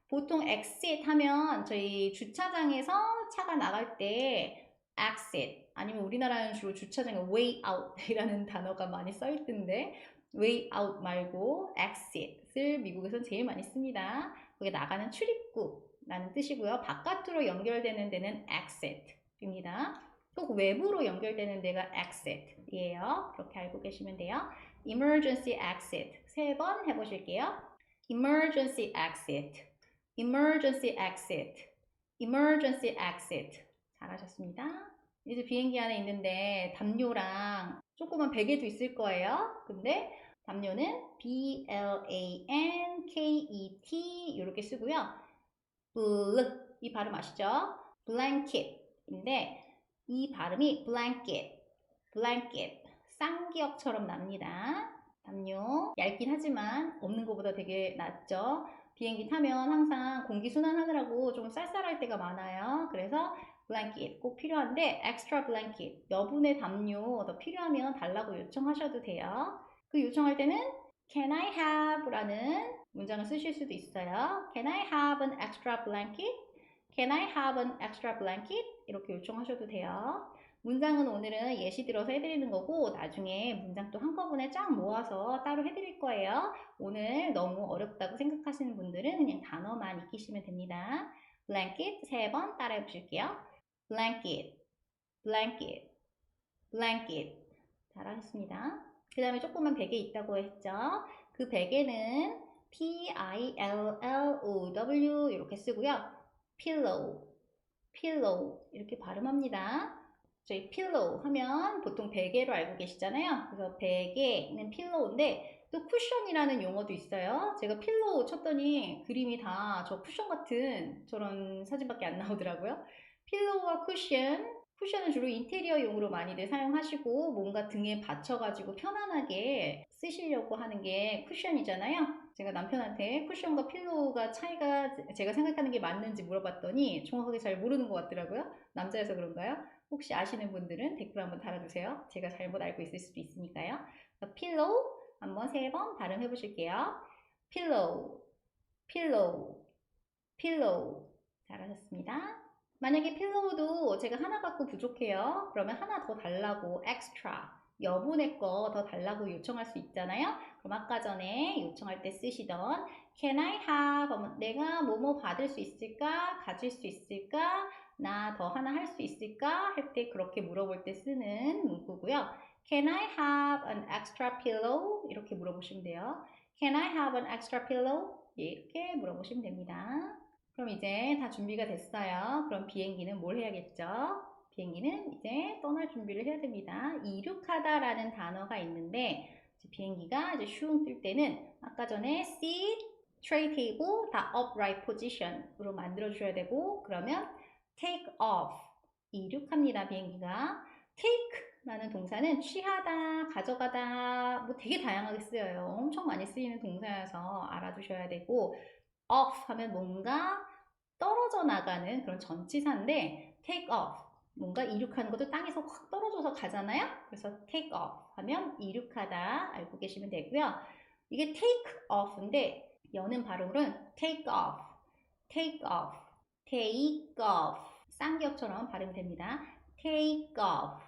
보통 exit 하면 저희 주차장에서 차가 나갈 때 exit 아니면 우리나라는 주로 주차장에 way out 이라는 단어가 많이 써있던데 way out 말고 exit을 미국에서는 제일 많이 씁니다. 그게 나가는 출입구라는 뜻이고요. 바깥으로 연결되는 데는 exit입니다. 꼭 외부로 연결되는 데가 exit이에요. 그렇게 알고 계시면 돼요. emergency exit 3번 해보실게요. emergency exit, emergency exit, emergency exit 잘하셨습니다. 이제 비행기 안에 있는데 담요랑 조그만 베개도 있을 거예요. 근데 담요는 B-L-A-N-K-E-T 이렇게 쓰고요. 이 발음 아시죠? blanket인데 이 발음이 blanket, blanket, 쌍기역처럼 납니다. 담요 얇긴 하지만 없는 것보다 되게 낫죠. 비행기 타면 항상 공기 순환하느라고 좀 쌀쌀할 때가 많아요. 그래서 blanket 꼭 필요한데 extra blanket, 여분의 담요 더 필요하면 달라고 요청하셔도 돼요. 그 요청할 때는 can I have 라는 문장을 쓰실 수도 있어요. Can I have an extra blanket? Can I have an extra blanket? 이렇게 요청하셔도 돼요. 문장은 오늘은 예시 들어서 해드리는 거고 나중에 문장 또 한꺼번에 쫙 모아서 따로 해드릴 거예요. 오늘 너무 어렵다고 생각하시는 분들은 그냥 단어만 익히시면 됩니다. blanket 3번 따라해 보실게요. blanket, blanket, blanket. 잘하셨습니다. 그 다음에 조그만 베개 있다고 했죠. 그 베개는 pillow 이렇게 쓰고요. pillow, pillow 이렇게 발음합니다. 저희 pillow 하면 보통 베개로 알고 계시잖아요. 그래서 베개는 pillow인데 또 쿠션이라는 용어도 있어요. 제가 pillow 쳤더니 그림이 다 저 쿠션 같은 저런 사진밖에 안 나오더라고요. pillow와 쿠션은 주로 인테리어용으로 많이들 사용하시고 뭔가 등에 받쳐가지고 편안하게 쓰시려고 하는 게 쿠션이잖아요. 제가 남편한테 쿠션과 필로우가 차이가 제가 생각하는 게 맞는지 물어봤더니 정확하게 잘 모르는 것 같더라고요. 남자여서 그런가요? 혹시 아시는 분들은 댓글 한번 달아주세요. 제가 잘못 알고 있을 수도 있으니까요. 필로우 한번 3번 발음해 보실게요. 필로우, 필로우, 필로우. 잘하셨습니다. 만약에 필로우도 제가 하나 갖고 부족해요. 그러면 하나 더 달라고 extra 여분의 거 더 달라고 요청할 수 있잖아요. 그럼 아까 전에 요청할 때 쓰시던 can I have 내가 뭐뭐 받을 수 있을까? 가질 수 있을까? 나 더 하나 할 수 있을까? 할 때 그렇게 물어볼 때 쓰는 문구고요. Can I have an extra pillow? 이렇게 물어보시면 돼요. Can I have an extra pillow? 이렇게 물어보시면 됩니다. 그럼 이제 다 준비가 됐어요. 그럼 비행기는 뭘 해야겠죠? 비행기는 이제 떠날 준비를 해야 됩니다. 이륙하다라는 단어가 있는데 비행기가 이제 슝 뜰 때는 아까 전에 seat, tray table 다 upright position으로 만들어 주셔야 되고 그러면 take off 이륙합니다. 비행기가 take라는 동사는 취하다, 가져가다 뭐 되게 다양하게 쓰여요. 엄청 많이 쓰이는 동사여서 알아두셔야 되고 off 하면 뭔가 떨어져 나가는 그런 전치사인데 take off 뭔가 이륙하는 것도 땅에서 확 떨어져서 가잖아요. 그래서 take off 하면 이륙하다 알고 계시면 되고요. 이게 take off인데 여는 발음은 take off, take off, take off 쌍기역처럼 발음이 됩니다. take off,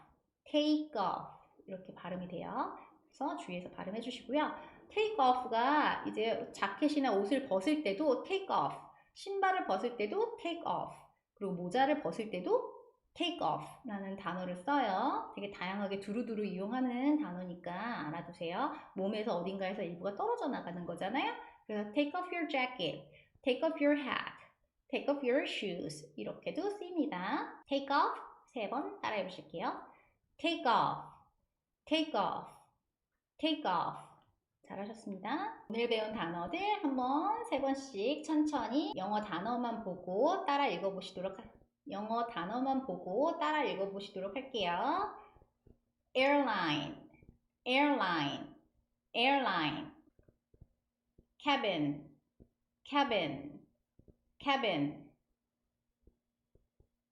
take off 이렇게 발음이 돼요. 그래서 주의해서 발음해 주시고요. take off가 이제 자켓이나 옷을 벗을 때도 take off, 신발을 벗을 때도 take off, 그리고 모자를 벗을 때도 take off 라는 단어를 써요. 되게 다양하게 두루두루 이용하는 단어니까 알아두세요. 몸에서 어딘가에서 일부가 떨어져 나가는 거잖아요. 그래서 take off your jacket, take off your hat, take off your shoes 이렇게도 쓰입니다. take off 3번 따라해 보실게요. take off, take off, take off 잘하셨습니다. 오늘 배운 단어들 한번 3번씩 천천히 영어 단어만 보고 따라 읽어보시도록 할게요. airline, airline, airline, cabin, cabin, cabin,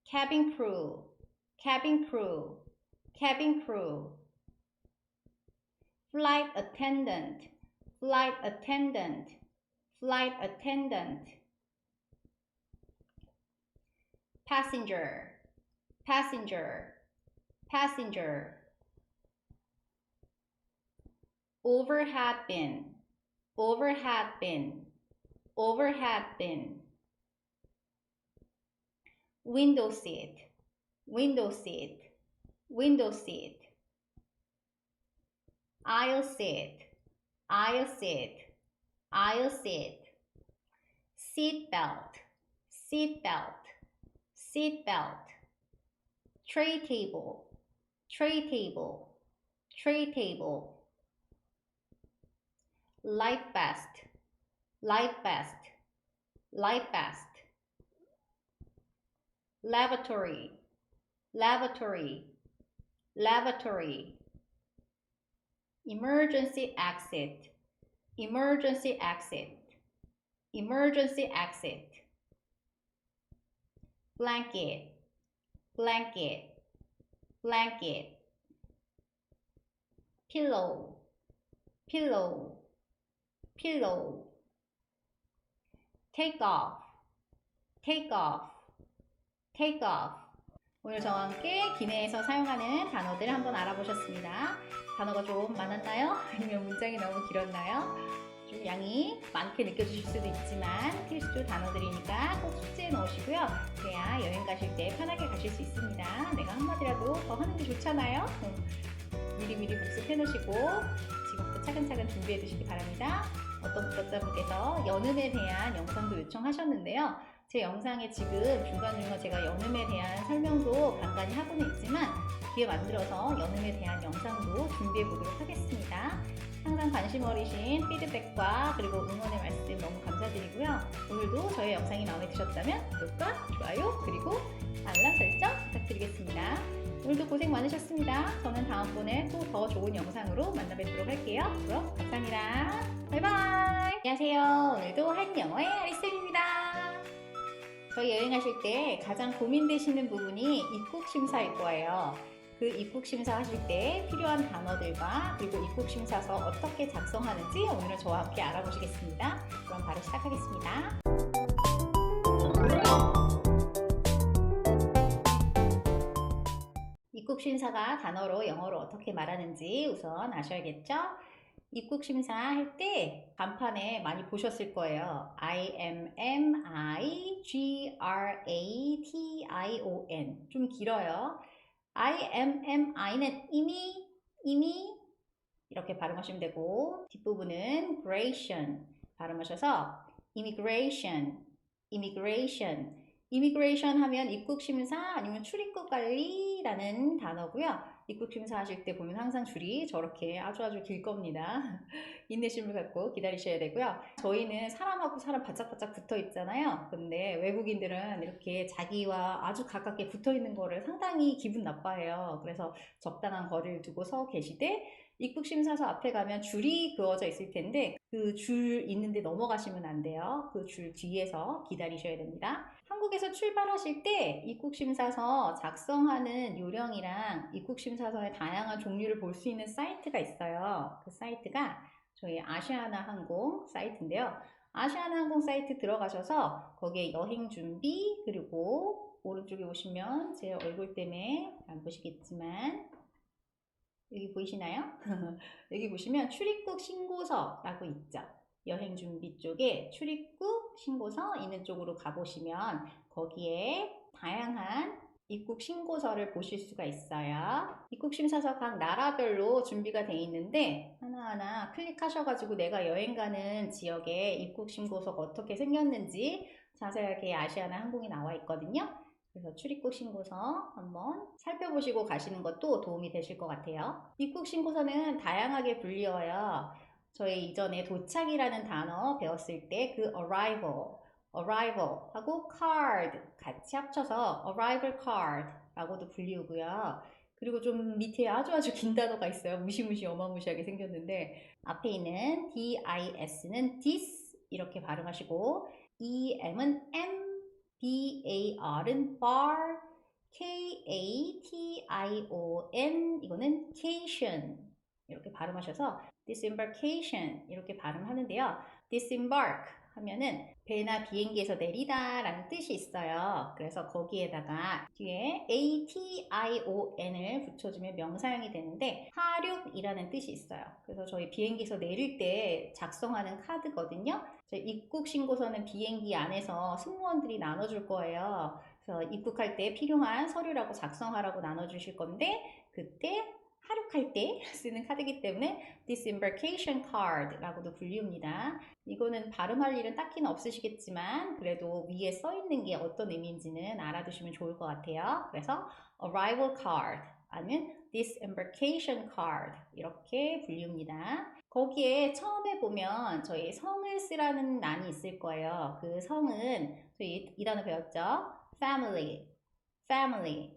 cabin crew, cabin crew, cabin crew, flight attendant, flight attendant, flight attendant, passenger, passenger, passenger, overhead bin, overhead bin, overhead bin, window seat, window seat, window seat, aisle seat, aisle seat, aisle seat, seat belt, seat belt, seat belt, tray table, tray table, tray table, life vest, life vest, life vest, lavatory, lavatory, lavatory, emergency exit, emergency exit, emergency exit, blanket, blanket, blanket, pillow, pillow, pillow, take off, take off, take off. 오늘 저와 함께 기내에서 사용하는 단어들을 한번 알아보셨습니다. 단어가 좀 많았나요? 아니면 문장이 너무 길었나요? 좀 양이 많게 느껴지실 수도 있지만 필수 단어들이니까 꼭 숙지해 놓으시고요. 그래야 여행 가실 때 편하게 가실 수 있습니다. 내가 한마디라도 더 하는 게 좋잖아요. 미리미리 복습해 놓으시고 지금부터 차근차근 준비해 두시기 바랍니다. 어떤 구독자분께서 연음에 대한 영상도 요청하셨는데요. 제 영상에 지금 중간중간 제가 연음에 대한 설명도 간간히 하고는 있지만 뒤에 만들어서 연음에 대한 영상도 준비해 보도록 하겠습니다. 항상 관심 어리신 피드백과 그리고 응원의 말씀 너무 감사드리고요. 오늘도 저의 영상이 마음에 드셨다면 구독과 좋아요 그리고 알람 설정 부탁드리겠습니다. 오늘도 고생 많으셨습니다. 저는 다음번에 또 더 좋은 영상으로 만나 뵙도록 할게요. 그럼 감사합니다. 바이바이. 안녕하세요. 오늘도 한영어의 아리쌤입니다. 저희 여행하실 때 가장 고민되시는 부분이 입국 심사일 거예요. 그 입국 심사 하실 때 필요한 단어들과 그리고 입국 심사서 어떻게 작성하는지 오늘은 저와 함께 알아보시겠습니다. 그럼 바로 시작하겠습니다. 입국 심사가 단어로 영어로 어떻게 말하는지 우선 아셔야겠죠? 입국 심사 할 때 간판에 많이 보셨을 거예요. IMMIGRATION 좀 길어요. IMMI는 이미 이렇게 발음하시면 되고 뒷부분은 gration 발음하셔서 immigration 하면 입국심사 아니면 출입국관리라는 단어고요. 입국심사 하실 때 보면 항상 줄이 저렇게 아주 길 겁니다. 인내심을 갖고 기다리셔야 되고요. 저희는 사람하고 사람 바짝바짝 붙어 있잖아요. 근데 외국인들은 이렇게 자기와 아주 가깝게 붙어 있는 거를 상당히 기분 나빠해요. 그래서 적당한 거리를 두고 서 계시되 입국심사서 앞에 가면 줄이 그어져 있을 텐데 그 줄 있는데 넘어가시면 안 돼요. 그 줄 뒤에서 기다리셔야 됩니다. 한국에서 출발하실 때 입국심사서 작성하는 요령이랑 입국심사서의 다양한 종류를 볼 수 있는 사이트가 있어요. 그 사이트가 저희 아시아나 항공 사이트인데요. 아시아나 항공 사이트 들어가셔서 거기에 여행 준비 그리고 오른쪽에 오시면 제 얼굴 때문에 안 보시겠지만 여기 보이시나요? 여기 보시면 출입국 신고서라고 있죠. 여행 준비 쪽에 출입국 신고서 있는 쪽으로 가보시면 거기에 다양한 입국 신고서를 보실 수가 있어요. 입국 심사서 각 나라별로 준비가 되어 있는데 하나하나 클릭하셔가지고 내가 여행 가는 지역의 입국 신고서가 어떻게 생겼는지 자세하게 아시아나 항공이 나와 있거든요. 그래서 출입국 신고서 한번 살펴보시고 가시는 것도 도움이 되실 것 같아요. 입국 신고서는 다양하게 불리어요. 저희 이전에 도착이라는 단어 배웠을 때 그 arrival 하고 card 같이 합쳐서 arrival card 라고도 불리우고요. 그리고 좀 밑에 아주 긴 단어가 있어요. 무시무시 어마무시하게 생겼는데 앞에 있는 dis는 this 이렇게 발음하시고 em은 m bar은 bar, cation 이거는 cation 이렇게 발음하셔서 disembarkation 이렇게 발음하는데요. disembark 하면은 배나 비행기에서 내리다 라는 뜻이 있어요. 그래서 거기에다가 뒤에 ation을 붙여주면 명사형이 되는데 하륙이라는 뜻이 있어요. 그래서 저희 비행기에서 내릴 때 작성하는 카드거든요. 저희 입국 신고서는 비행기 안에서 승무원들이 나눠줄 거예요. 그래서 입국할 때 필요한 서류라고 작성하라고 나눠주실 건데 그때 하륙할 때 쓰는 카드이기 때문에 disembarkation card라고도 불리웁니다. 이거는 발음할 일은 딱히는 없으시겠지만 그래도 위에 써 있는 게 어떤 의미인지는 알아두시면 좋을 것 같아요. 그래서 arrival card 아니면 disembarkation card 이렇게 불리웁니다. 거기에 처음에 보면 저희 성을 쓰라는 난이 있을 거예요. 그 성은 저희 이 단어 배웠죠? family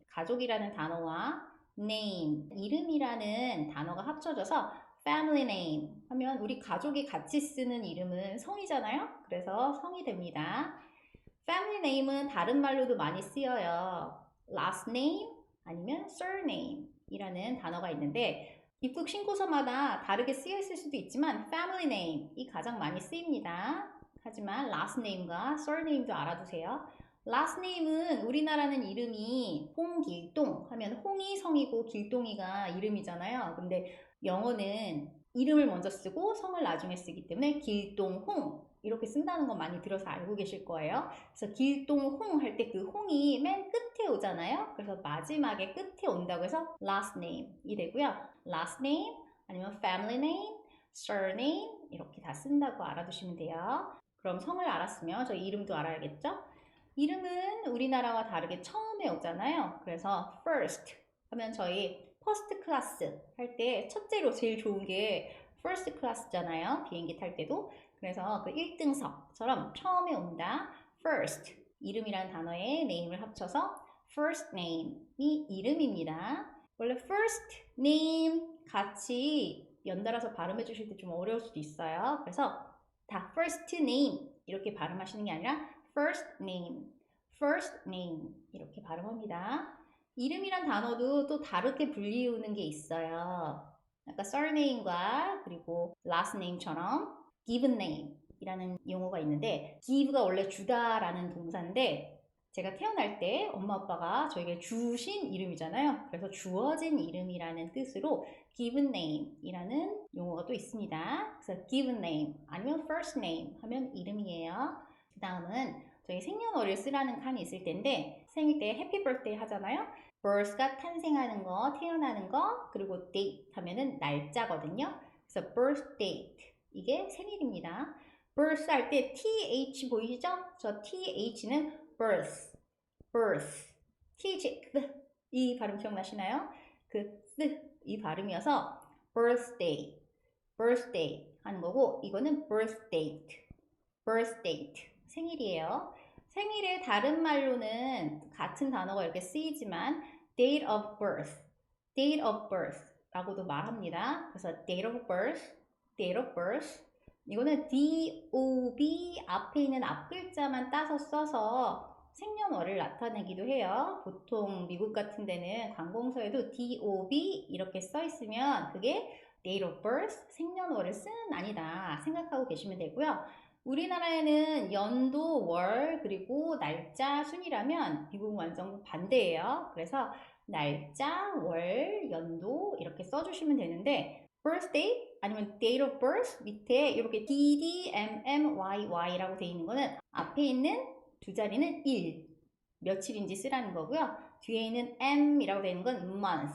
가족이라는 단어와 name, 이름이라는 단어가 합쳐져서 family name 하면 우리 가족이 같이 쓰는 이름은 성이잖아요. 그래서 성이 됩니다. family name은 다른 말로도 많이 쓰여요. last name 아니면 surname 이라는 단어가 있는데 입국 신고서마다 다르게 쓰여 있을 수도 있지만 family name이 가장 많이 쓰입니다. 하지만 last name과 surname도 알아두세요. last name은 우리나라는 이름이 홍길동 하면 홍이 성이고 길동이가 이름이잖아요. 근데 영어는 이름을 먼저 쓰고 성을 나중에 쓰기 때문에 길동홍 이렇게 쓴다는 거 많이 들어서 알고 계실 거예요. 그래서 길동홍 할 때 그 홍이 맨 끝에 오잖아요. 그래서 마지막에 끝에 온다고 해서 last name이 되고요. last name 아니면 family name, surname 이렇게 다 쓴다고 알아두시면 돼요. 그럼 성을 알았으면 저희 이름도 알아야겠죠? 이름은 우리나라와 다르게 처음에 오잖아요. 그래서 first 하면 저희 퍼스트 클래스 할 때 첫째로 제일 좋은 게 퍼스트 클래스잖아요. 비행기 탈 때도. 그래서 그 1등석처럼 처음에 온다. first 이름이라는 단어에 name을 합쳐서 first name이 이름입니다. 원래 first name 같이 연달아서 발음해 주실 때 좀 어려울 수도 있어요. 그래서 다 first name 이렇게 발음하시는 게 아니라 first name, first name 이렇게 발음합니다. 이름이란 단어도 또 다르게 불리우는 게 있어요. 아까 surname과 그리고 last name처럼 given name 이라는 용어가 있는데 give가 원래 주다라는 동사인데 제가 태어날 때 엄마 아빠가 저에게 주신 이름이잖아요. 그래서 주어진 이름이라는 뜻으로 given name 이라는 용어가 또 있습니다. 그래서 given name 아니면 first name 하면 이름이에요. 그 다음은 저희 생년월일 쓰라는 칸이 있을 텐데 생일 때 해피 birthday 하잖아요. birth가 탄생하는 거, 태어나는 거, 그리고 date 하면은 날짜거든요. 그래서 birth date 이게 생일입니다. birth 할 때 th 보이시죠? 저 th는 birth, birth, th 이 발음 기억나시나요? 그 이 발음이어서 birthday, birthday 하는 거고 이거는 birth date, birth date 생일이에요. 생일의 다른 말로는 같은 단어가 이렇게 쓰이지만 date of birth, date of birth 라고도 말합니다. 그래서 date of birth, date of birth 이거는 DOB 앞에 있는 앞글자만 따서 써서 생년월일 나타내기도 해요. 보통 미국 같은 데는 관공서에도 DOB 이렇게 써 있으면 그게 date of birth, 생년월일 쓰는 아니다 생각하고 계시면 되고요. 우리나라에는 연도, 월, 그리고 날짜 순이라면 미국은 완전 반대예요. 그래서 날짜, 월, 연도 이렇게 써주시면 되는데 birthday 아니면 date of birth 밑에 이렇게 DDMMYY라고 되어 있는 거는 앞에 있는 두 자리는 일, 며칠인지 쓰라는 거고요. 뒤에 있는 M이라고 되어 있는 건 month,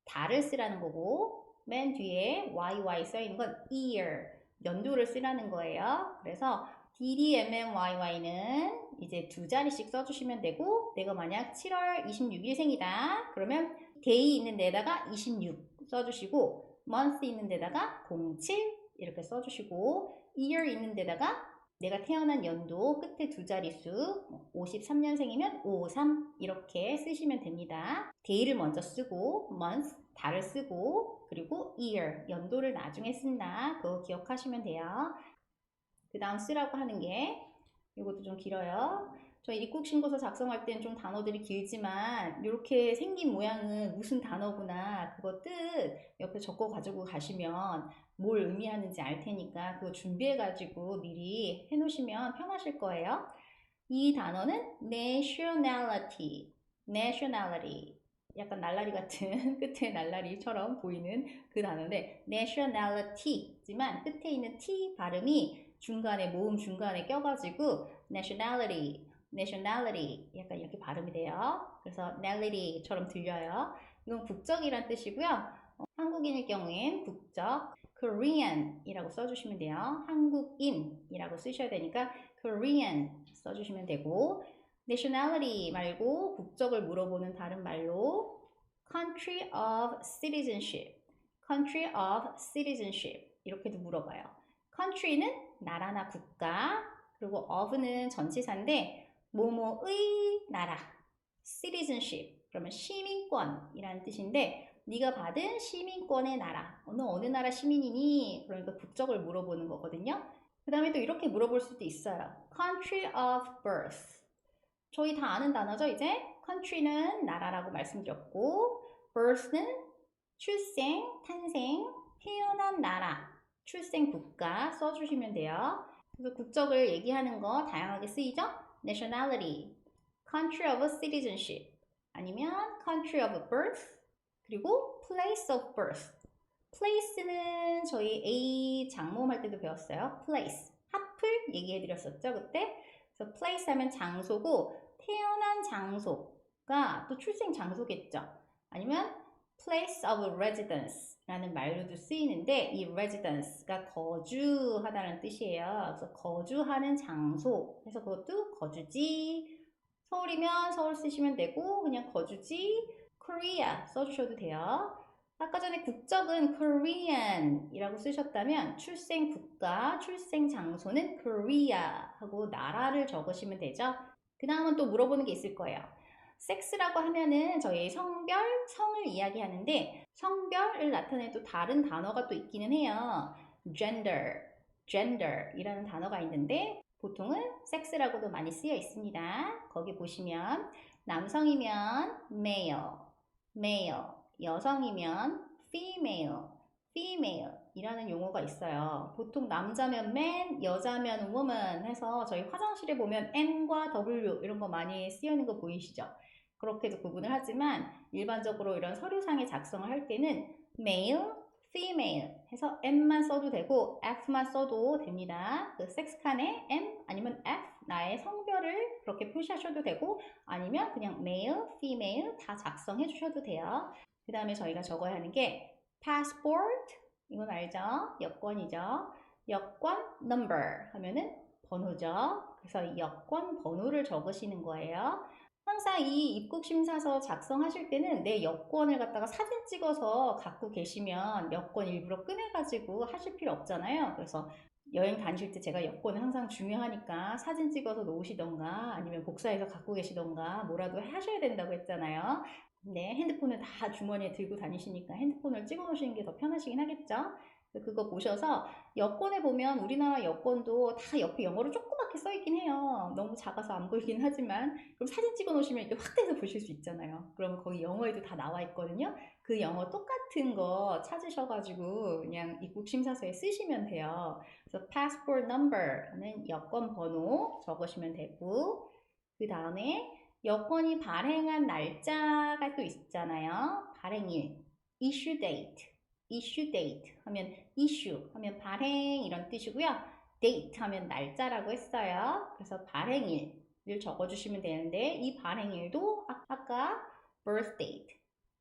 달을 쓰라는 거고 맨 뒤에 YY 써 있는 건 year, 연도를 쓰라는 거예요. 그래서 DDMMYY는 이제 두 자리씩 써주시면 되고 내가 만약 7월 26일생이다. 그러면 day 있는 데다가 26 써주시고 month 있는 데다가 07 이렇게 써주시고 year 있는 데다가 내가 태어난 연도 끝에 두 자릿수 53년생이면 53 이렇게 쓰시면 됩니다. day를 먼저 쓰고 month, 달을 쓰고 그리고 year, 연도를 나중에 쓴다. 그거 기억하시면 돼요. 그 다음 쓰라고 하는 게 이것도 좀 길어요. 저희 입국신고서 작성할 때는 좀 단어들이 길지만 이렇게 생긴 모양은 무슨 단어구나 그거 뜻 옆에 적어 가지고 가시면 뭘 의미하는지 알 테니까 그거 준비해 가지고 미리 해 놓으시면 편하실 거예요. 이 단어는 nationality, nationality 약간 날라리 같은 끝에 날라리처럼 보이는 그 단어인데 nationality지만 끝에 있는 t 발음이 중간에 모음 중간에 껴가지고 nationality, nationality 약간 이렇게 발음이 돼요. 그래서 nality처럼 들려요. 이건 국적이란 뜻이고요. 한국인일 경우엔 국적 Korean이라고 써주시면 돼요. 한국인이라고 쓰셔야 되니까 Korean 써주시면 되고 nationality 말고 국적을 물어보는 다른 말로 country of citizenship, country of citizenship 이렇게도 물어봐요. country는 나라나 국가 그리고 of는 전치사인데 뭐뭐의 나라 citizenship 그러면 시민권이라는 뜻인데 네가 받은 시민권의 나라 어느 나라 시민이니 그러니까 국적을 물어보는 거거든요. 그 다음에 또 이렇게 물어볼 수도 있어요. country of birth 저희 다 아는 단어죠 이제 country는 나라라고 말씀드렸고 birth는 출생, 탄생, 태어난 나라 출생 국가 써주시면 돼요. 그래서 국적을 얘기하는 거 다양하게 쓰이죠? nationality, country of citizenship, 아니면 country of birth, 그리고 place of birth. place는 저희 A 장모음 할 때도 배웠어요. place. 하플 얘기해 드렸었죠, 그때? 그래서 place 하면 장소고, 태어난 장소가 또 출생 장소겠죠. 아니면 place of residence 라는 말로도 쓰이는데, 이 residence가 거주하다는 뜻이에요. 그래서 거주하는 장소. 그래서 그것도 거주지. 서울이면 서울 쓰시면 되고, 그냥 거주지, Korea 써주셔도 돼요. 아까 전에 국적은 Korean 이라고 쓰셨다면 출생 국가, 출생 장소는 Korea 하고 나라를 적으시면 되죠. 그 다음은 또 물어보는 게 있을 거예요. 섹스라고 하면은 저희 성별, 성을 이야기하는데 성별을 나타내는 또 다른 단어가 또 있기는 해요. gender 이라는 단어가 있는데 보통은 섹스라고도 많이 쓰여 있습니다. 거기 보시면 남성이면 male, 여성이면 female 이라는 용어가 있어요. 보통 남자면 man, 여자면 woman 해서 저희 화장실에 보면 N과 W 이런 거 많이 쓰여있는 거 보이시죠? 그렇게도 구분을 하지만 일반적으로 이런 서류상에 작성을 할 때는 male, female 해서 M만 써도 되고 F만 써도 됩니다. 그 섹스칸에 M 아니면 F 나의 성별을 그렇게 표시하셔도 되고 아니면 그냥 male, female 다 작성해 주셔도 돼요. 그 다음에 저희가 적어야 하는 게 passport 이건 알죠? 여권이죠. 여권 number 하면은 번호죠. 그래서 이 여권 번호를 적으시는 거예요. 항상 이 입국심사서 작성하실 때는 내 여권을 갖다가 사진 찍어서 갖고 계시면 여권 일부러 꺼내가지고 하실 필요 없잖아요. 그래서 여행 다니실 때 제가 여권은 항상 중요하니까 사진 찍어서 놓으시던가 아니면 복사해서 갖고 계시던가 뭐라도 하셔야 된다고 했잖아요. 네, 핸드폰을 다 주머니에 들고 다니시니까 핸드폰을 찍어 놓으시는 게 더 편하시긴 하겠죠? 그거 보셔서 여권에 보면 우리나라 여권도 다 옆에 영어로 조그맣게 써 있긴 해요. 너무 작아서 안 보이긴 하지만 그럼 사진 찍어 놓으시면 이렇게 확대해서 보실 수 있잖아요. 그럼 거기 영어에도 다 나와 있거든요. 그 영어 똑같은 거 찾으셔가지고 그냥 입국 심사서에 쓰시면 돼요. 그래서 passport number는 여권 번호 적으시면 되고 그 다음에 여권이 발행한 날짜가 또 있잖아요. 발행일, issue date 하면 issue 하면 발행 이런 뜻이고요. date 하면 날짜라고 했어요. 그래서 발행일을 적어주시면 되는데 이 발행일도 아까 birth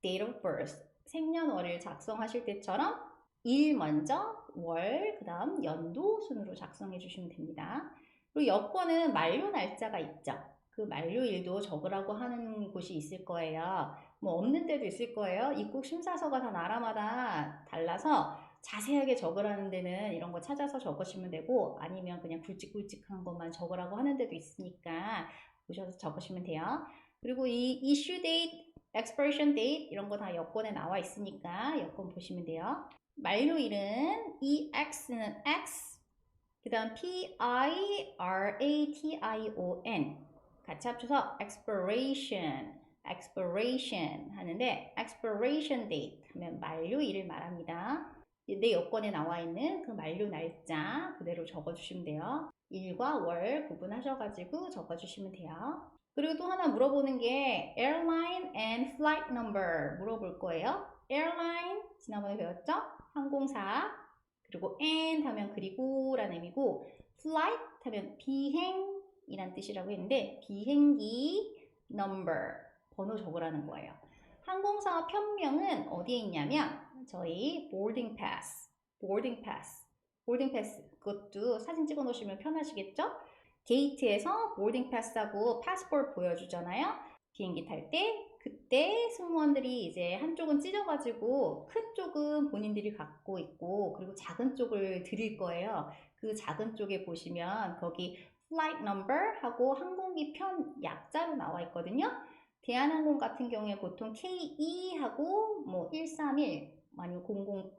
date of birth 생년월일 작성하실 때처럼 일 먼저 월, 그 다음 연도 순으로 작성해 주시면 됩니다. 그리고 여권은 만료 날짜가 있죠. 그 만료일도 적으라고 하는 곳이 있을 거예요. 뭐 없는 데도 있을 거예요. 입국 심사서가 다 나라마다 달라서 자세하게 적으라는 데는 이런 거 찾아서 적으시면 되고 아니면 그냥 굵직굵직한 것만 적으라고 하는 데도 있으니까 보셔서 적으시면 돼요. 그리고 이 issue date, expiration date 이런 거 다 여권에 나와 있으니까 여권 보시면 돼요. 만료일은 EX는 X, 그 다음 PIRATION 같이 합쳐서 expiration 하는데 expiration date 하면 만료일을 말합니다. 내 여권에 나와 있는 그 만료 날짜 그대로 적어주시면 돼요. 일과 월 구분하셔가지고 적어주시면 돼요. 그리고 또 하나 물어보는 게 airline and flight number 물어볼 거예요. airline 지난번에 배웠죠? 항공사. 그리고 and 하면 그리고 라는 의미고 flight 하면 비행 이란 뜻이라고 했는데 비행기 number 번호 적으라는 거예요. 항공사 편명은 어디에 있냐면 저희 boarding pass 그것도 사진 찍어 놓으시면 편하시겠죠? 게이트에서 boarding pass하고 passport 보여주잖아요. 비행기 탈 때 그때 승무원들이 이제 한쪽은 찢어가지고 큰 쪽은 본인들이 갖고 있고 그리고 작은 쪽을 드릴 거예요. 그 작은 쪽에 보시면 거기 flight number 하고 항공기 편 약자로 나와 있거든요. 대한항공 같은 경우에 보통 KE 하고 뭐 131 아니면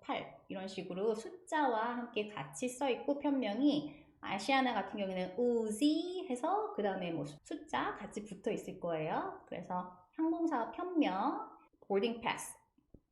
008 이런 식으로 숫자와 함께 같이 써 있고 편명이 아시아나 같은 경우에는 OZ 해서 그 다음에 뭐 숫자 같이 붙어 있을 거예요. 그래서 항공사 편명 boarding pass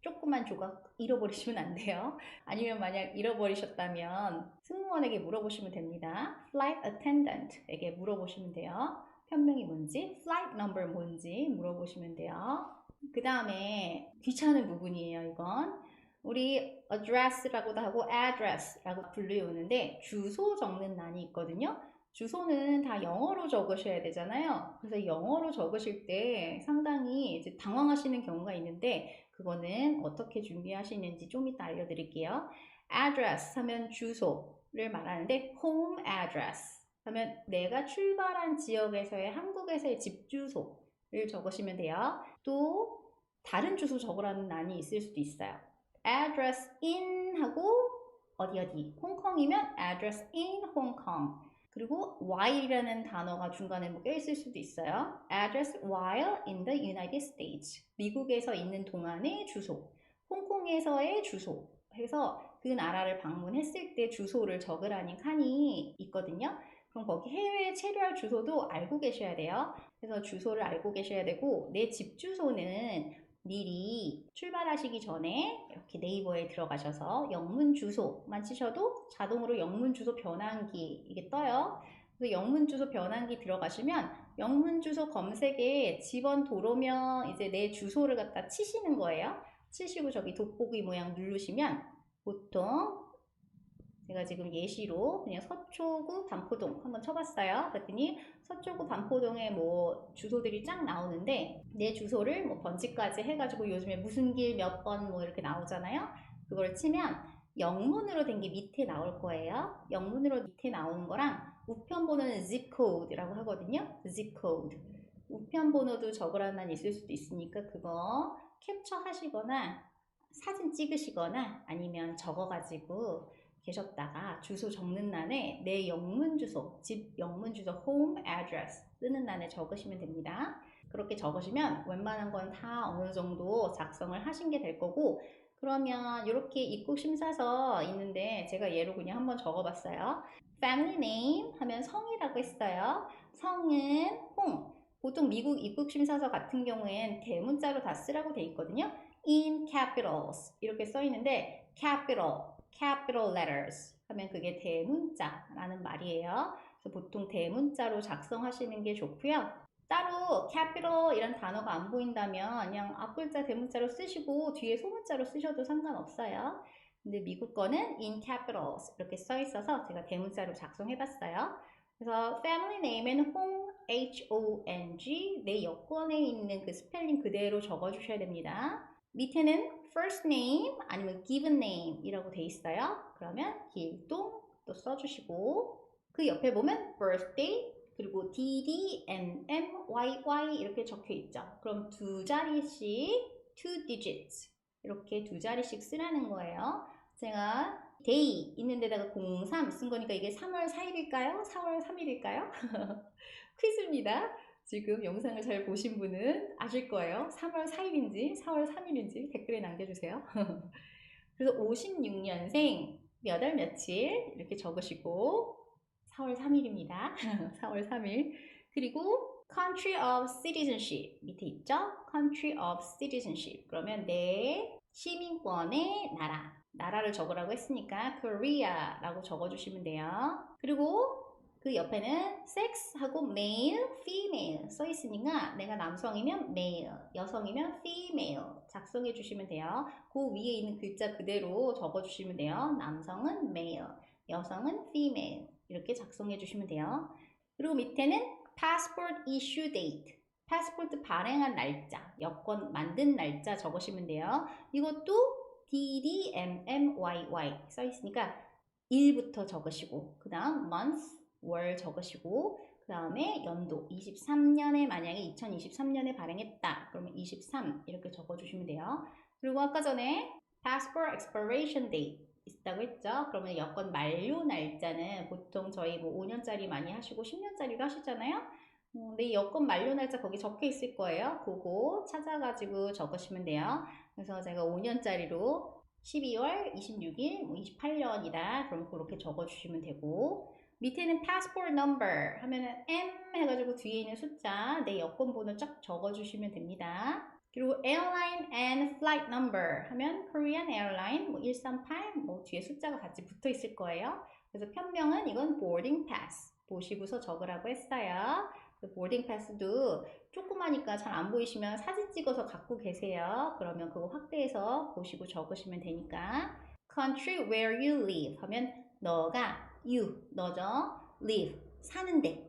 조그만 조각 잃어버리시면 안 돼요. 아니면 만약 잃어버리셨다면 승무원에게 물어보시면 됩니다. flight attendant에게 물어보시면 돼요. 편명이 뭔지, flight number 뭔지 물어보시면 돼요. 그 다음에 귀찮은 부분이에요, 이건. 우리 address라고도 하고 address라고 불리우는데 주소 적는 난이 있거든요. 주소는 다 영어로 적으셔야 되잖아요. 그래서 영어로 적으실 때 상당히 이제 당황하시는 경우가 있는데 그거는 어떻게 준비하시는지 좀 이따 알려드릴게요. address 하면 주소를 말하는데 home address 하면 내가 출발한 지역에서의 한국에서의 집 주소를 적으시면 돼요. 또 다른 주소 적으라는 난이 있을 수도 있어요. address in 하고 어디 홍콩이면 address in Hong Kong. 그리고 while이라는 단어가 중간에 뭐 껴있을 수도 있어요. address while in the United States. 미국에서 있는 동안의 주소. 홍콩에서의 주소. 해서 그 나라를 방문했을 때 주소를 적으라는 칸이 있거든요. 그럼 거기 해외에 체류할 주소도 알고 계셔야 돼요. 그래서 주소를 알고 계셔야 되고 내 집 주소는 미리 출발하시기 전에 이렇게 네이버에 들어가셔서 영문 주소만 치셔도 자동으로 영문 주소 변환기 이게 떠요. 그래서 영문 주소 변환기 들어가시면 영문 주소 검색에 집원 도로면 이제 내 주소를 갖다 치시는 거예요. 치시고 저기 돋보기 모양 누르시면 보통 제가 지금 예시로 그냥 서초구 반포동 한번 쳐봤어요. 그랬더니 서초구 반포동에 뭐 주소들이 쫙 나오는데 내 주소를 뭐 번지까지 해가지고 요즘에 무슨 길 몇 번 뭐 이렇게 나오잖아요. 그걸 치면 영문으로 된 게 밑에 나올 거예요. 영문으로 밑에 나오는 거랑 우편 번호는 zip code라고 하거든요. zip code. 우편 번호도 적으라는 난 있을 수도 있으니까 그거 캡처 하시거나 사진 찍으시거나 아니면 적어가지고 계셨다가 주소 적는欄에 내 영문 주소, 집 영문 주소, home address 쓰는欄에 적으시면 됩니다. 그렇게 적으시면 웬만한 건 다 어느 정도 작성을 하신 게 될 거고 그러면 이렇게 입국 심사서 있는데 제가 예로 그냥 한번 적어봤어요. family name 하면 성이라고 했어요. 성은 홍. 보통 미국 입국 심사서 같은 경우엔 대문자로 다 쓰라고 돼 있거든요. in capitals 이렇게 써 있는데 capital letters 하면 그게 대문자라는 말이에요. 그래서 보통 대문자로 작성하시는 게 좋고요. 따로 capital 이런 단어가 안 보인다면 그냥 앞글자 대문자로 쓰시고 뒤에 소문자로 쓰셔도 상관없어요. 근데 미국 거는 in capitals 이렇게 써 있어서 제가 대문자로 작성해 봤어요. 그래서 family name은 홍 H-O-N-G 내 여권에 있는 그 스펠링 그대로 적어 주셔야 됩니다. 밑에는 first name 아니면 given name 이라고 돼 있어요. 그러면 길동 또 써주시고 그 옆에 보면 birthday 그리고 DDMMYY 이렇게 적혀 있죠. 그럼 두 자리씩 two digits 이렇게 두 자리씩 쓰라는 거예요. 제가 day 있는 데다가 03 쓴 거니까 이게 3월 4일일까요? 4월 3일일까요? 퀴즈입니다. 지금 영상을 잘 보신 분은 아실 거예요. 3월 4일인지 4월 3일인지 댓글에 남겨주세요. 그래서 56년생 몇 월 며칠 이렇게 적으시고 4월 3일입니다. 4월 3일 그리고 country of citizenship 밑에 있죠? country of citizenship 그러면 내 시민권의 나라를 적으라고 했으니까 Korea라고 적어주시면 돼요. 그리고 그 옆에는 sex하고 male, female 써 있으니까 내가 남성이면 male, 여성이면 female 작성해 주시면 돼요. 그 위에 있는 글자 그대로 적어 주시면 돼요. 남성은 male, 여성은 female 이렇게 작성해 주시면 돼요. 그리고 밑에는 passport issue date 패스포트 발행한 날짜, 여권 만든 날짜 적으시면 돼요. 이것도 DDMMYY 써 있으니까 1부터 적으시고 그 다음 month, 월 적으시고 그 다음에 연도 23년에 만약에 2023년에 발행했다 그러면 23 이렇게 적어주시면 돼요. 그리고 아까 전에 passport expiration date 있다고 했죠. 그러면 여권 만료 날짜는 보통 저희 뭐 5년짜리 많이 하시고 10년짜리도 하시잖아요. 근데 여권 만료 날짜 거기 적혀 있을 거예요. 그거 찾아가지고 적으시면 돼요. 그래서 제가 5년짜리로 12월 26일, 뭐 28년이다. 그럼 그렇게 적어주시면 되고 밑에는 passport number 하면은 M 해가지고 뒤에 있는 숫자 내 여권 번호 쫙 적어주시면 됩니다. 그리고 airline and flight number 하면 Korean Airline 뭐 138 뭐 뒤에 숫자가 같이 붙어 있을 거예요. 그래서 편명은 이건 boarding pass 보시고서 적으라고 했어요. 보딩 패스도 조그마니까 잘 안 보이시면 사진 찍어서 갖고 계세요. 그러면 그거 확대해서 보시고 적으시면 되니까. Country where you live 하면 너가, 너죠? live, 사는데.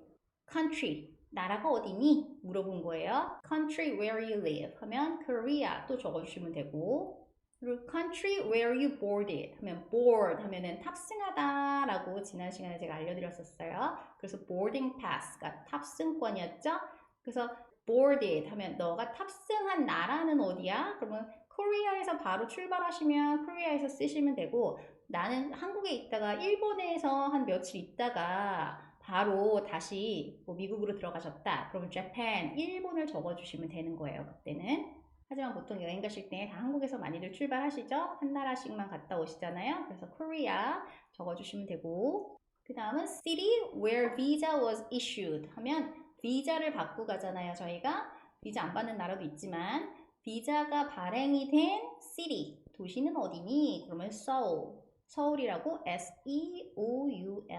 Country, 나라가 어디니? 물어본 거예요. Country where you live 하면 Korea 또 적어주시면 되고, 그리고 country where you boarded 하면 board 하면은 탑승하다 라고 지난 시간에 제가 알려드렸었어요. 그래서 boarding pass가 탑승권이었죠. 그래서 boarded 하면 너가 탑승한 나라는 어디야? 그러면 코리아에서 바로 출발하시면 코리아에서 쓰시면 되고, 나는 한국에 있다가 일본에서 한 며칠 있다가 바로 다시 뭐 미국으로 들어가셨다. 그러면 Japan, 일본을 적어주시면 되는 거예요. 그때는. 하지만 보통 여행 가실 때 다 한국에서 많이들 출발하시죠? 한 나라씩만 갔다 오시잖아요. 그래서 Korea 적어주시면 되고, 그 다음은 city where visa was issued 하면 비자를 받고 가잖아요. 저희가 비자 안 받는 나라도 있지만 비자가 발행이 된 city, 도시는 어디니? 그러면 Seoul, 서울이라고 S-E-O-U-L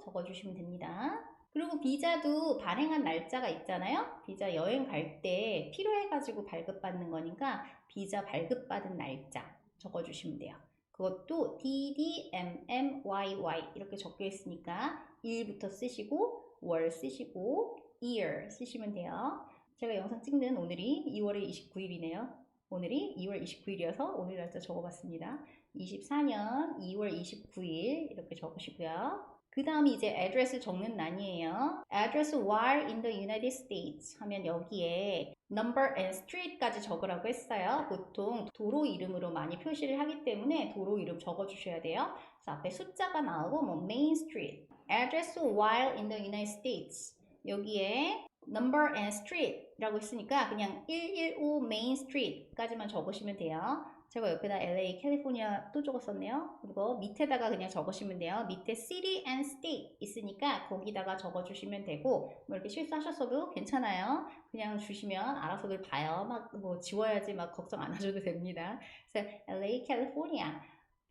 적어주시면 됩니다. 그리고 비자도 발행한 날짜가 있잖아요. 비자 여행 갈 때 필요해가지고 발급받는 거니까 비자 발급받은 날짜 적어주시면 돼요. 그것도 DDMMYY 이렇게 적혀 있으니까 일부터 쓰시고 월 쓰시고 year 쓰시면 돼요. 제가 영상 찍는 오늘이 2월 29일이네요. 오늘이 2월 29일이어서 오늘 날짜 적어봤습니다. 24년 2월 29일 이렇게 적으시고요. 그 다음이 이제 address 적는 난이에요. address while in the United States 하면 여기에 number and street까지 적으라고 했어요. 보통 도로 이름으로 많이 표시를 하기 때문에 도로 이름 적어주셔야 돼요. 그래서 앞에 숫자가 나오고 뭐 main street, address while in the United States 여기에 number and street 라고 있으니까 그냥 115 main street까지만 적으시면 돼요. 제가 옆에다 LA, 캘리포니아 또 적었었네요. 그리고 밑에다가 그냥 적으시면 돼요. 밑에 city and state 있으니까 거기다가 적어주시면 되고, 뭐 이렇게 실수하셨어도 괜찮아요. 그냥 주시면 알아서들 봐요. 막 뭐 지워야지 막 걱정 안 하셔도 됩니다. 그래서 LA, 캘리포니아.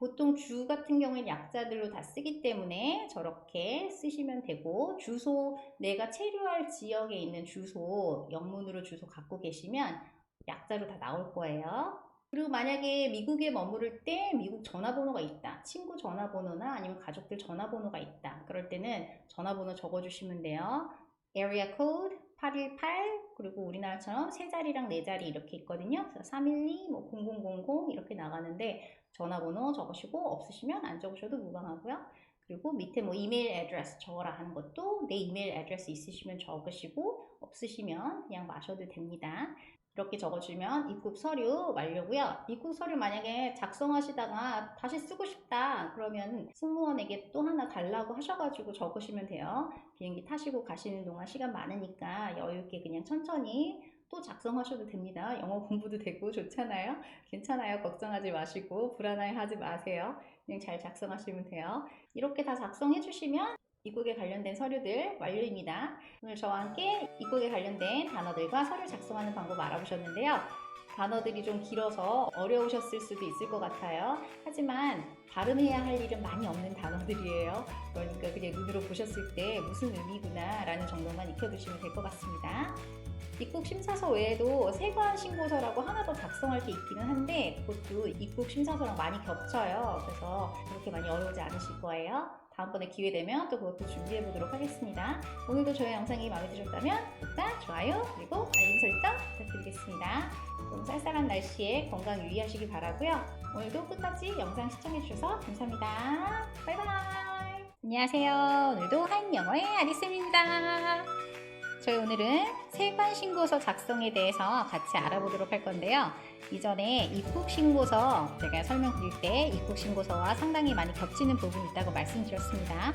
보통 주 같은 경우에는 약자들로 다 쓰기 때문에 저렇게 쓰시면 되고, 주소, 내가 체류할 지역에 있는 주소, 영문으로 주소 갖고 계시면 약자로 다 나올 거예요. 그리고 만약에 미국에 머무를 때 미국 전화번호가 있다. 친구 전화번호나 아니면 가족들 전화번호가 있다. 그럴 때는 전화번호 적어주시면 돼요. area code 818 그리고 우리나라처럼 세 자리랑 네 자리 이렇게 있거든요. 그래서 312, 뭐 0000 이렇게 나가는데 전화번호 적으시고 없으시면 안 적으셔도 무방하고요. 그리고 밑에 뭐 이메일 애드레스 적어라 하는 것도 내 이메일 애드레스 있으시면 적으시고 없으시면 그냥 마셔도 됩니다. 이렇게 적어주면 입국 서류 완료고요. 입국 서류 만약에 작성하시다가 다시 쓰고 싶다 그러면 승무원에게 또 하나 달라고 하셔가지고 적으시면 돼요. 비행기 타시고 가시는 동안 시간 많으니까 여유있게 그냥 천천히 또 작성하셔도 됩니다. 영어 공부도 되고 좋잖아요. 괜찮아요. 걱정하지 마시고 불안해하지 마세요. 그냥 잘 작성하시면 돼요. 이렇게 다 작성해 주시면 입국에 관련된 서류들 완료입니다. 오늘 저와 함께 입국에 관련된 단어들과 서류 작성하는 방법 알아보셨는데요. 단어들이 좀 길어서 어려우셨을 수도 있을 것 같아요. 하지만 발음해야 할 일은 많이 없는 단어들이에요. 그러니까 그냥 눈으로 보셨을 때 무슨 의미구나 라는 정도만 익혀두시면 될 것 같습니다. 입국 심사서 외에도 세관 신고서라고 하나 더 작성할 게 있기는 한데 그것도 입국 심사서랑 많이 겹쳐요. 그래서 그렇게 많이 어려우지 않으실 거예요. 다음번에 기회 되면 또 그것도 준비해 보도록 하겠습니다. 오늘도 저의 영상이 마음에 드셨다면 구독과 좋아요 그리고 알림 설정 부탁드리겠습니다. 좀 쌀쌀한 날씨에 건강 유의하시기 바라고요. 오늘도 끝까지 영상 시청해 주셔서 감사합니다. 바이바이. 안녕하세요. 오늘도 한영어의 아리쌤입니다. 저희 오늘은 세관 신고서 작성에 대해서 같이 알아보도록 할 건데요. 이전에 입국 신고서 제가 설명드릴 때 입국 신고서와 상당히 많이 겹치는 부분이 있다고 말씀드렸습니다.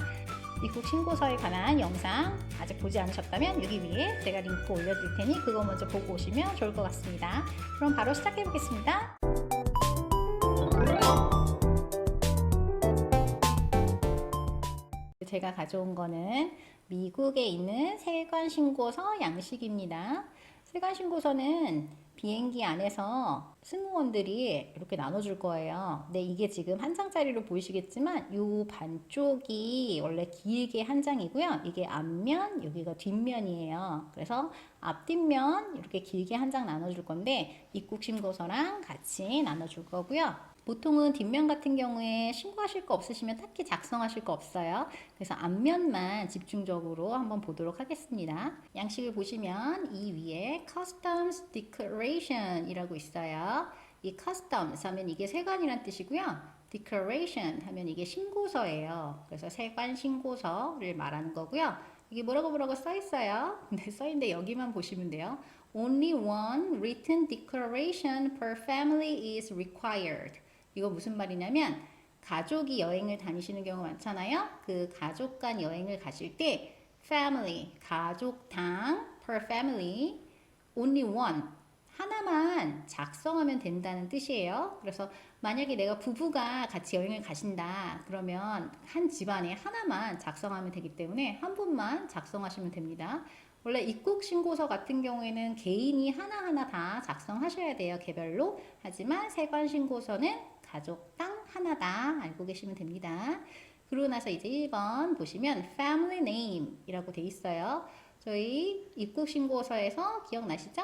입국 신고서에 관한 영상 아직 보지 않으셨다면 여기 위에 제가 링크 올려드릴 테니 그거 먼저 보고 오시면 좋을 것 같습니다. 그럼 바로 시작해 보겠습니다. 제가 가져온 거는 미국에 있는 세관 신고서 양식입니다. 세관 신고서는 비행기 안에서 승무원들이 이렇게 나눠줄 거예요. 근데 이게 지금 한 장짜리로 보이시겠지만 요 반쪽이 원래 길게 한 장이고요. 이게 앞면, 여기가 뒷면이에요. 그래서 앞뒷면 이렇게 길게 한 장 나눠줄 건데 입국 신고서랑 같이 나눠줄 거고요. 보통은 뒷면 같은 경우에 신고하실 거 없으시면 딱히 작성하실 거 없어요. 그래서 앞면만 집중적으로 한번 보도록 하겠습니다. 양식을 보시면 이 위에 Customs Declaration 이라고 있어요. 이 Customs 하면 이게 세관이란 뜻이고요. Declaration 하면 이게 신고서예요. 그래서 세관 신고서를 말하는 거고요. 이게 뭐라고 써 있어요. 근데 써 있는데 여기만 보시면 돼요. Only one written declaration per family is required. 이거 무슨 말이냐면 가족이 여행을 다니시는 경우 많잖아요. 그 가족 간 여행을 가실 때 family, 가족당 per family only one 하나만 작성하면 된다는 뜻이에요. 그래서 만약에 내가 부부가 같이 여행을 가신다 그러면 한 집안에 하나만 작성하면 되기 때문에 한 분만 작성하시면 됩니다. 원래 입국 신고서 같은 경우에는 개인이 하나하나 다 작성하셔야 돼요. 개별로. 하지만 세관 신고서는 가족당 하나다 알고 계시면 됩니다. 그러고 나서 이제 1번 보시면 family name 이라고 돼 있어요. 저희 입국 신고서에서 기억나시죠?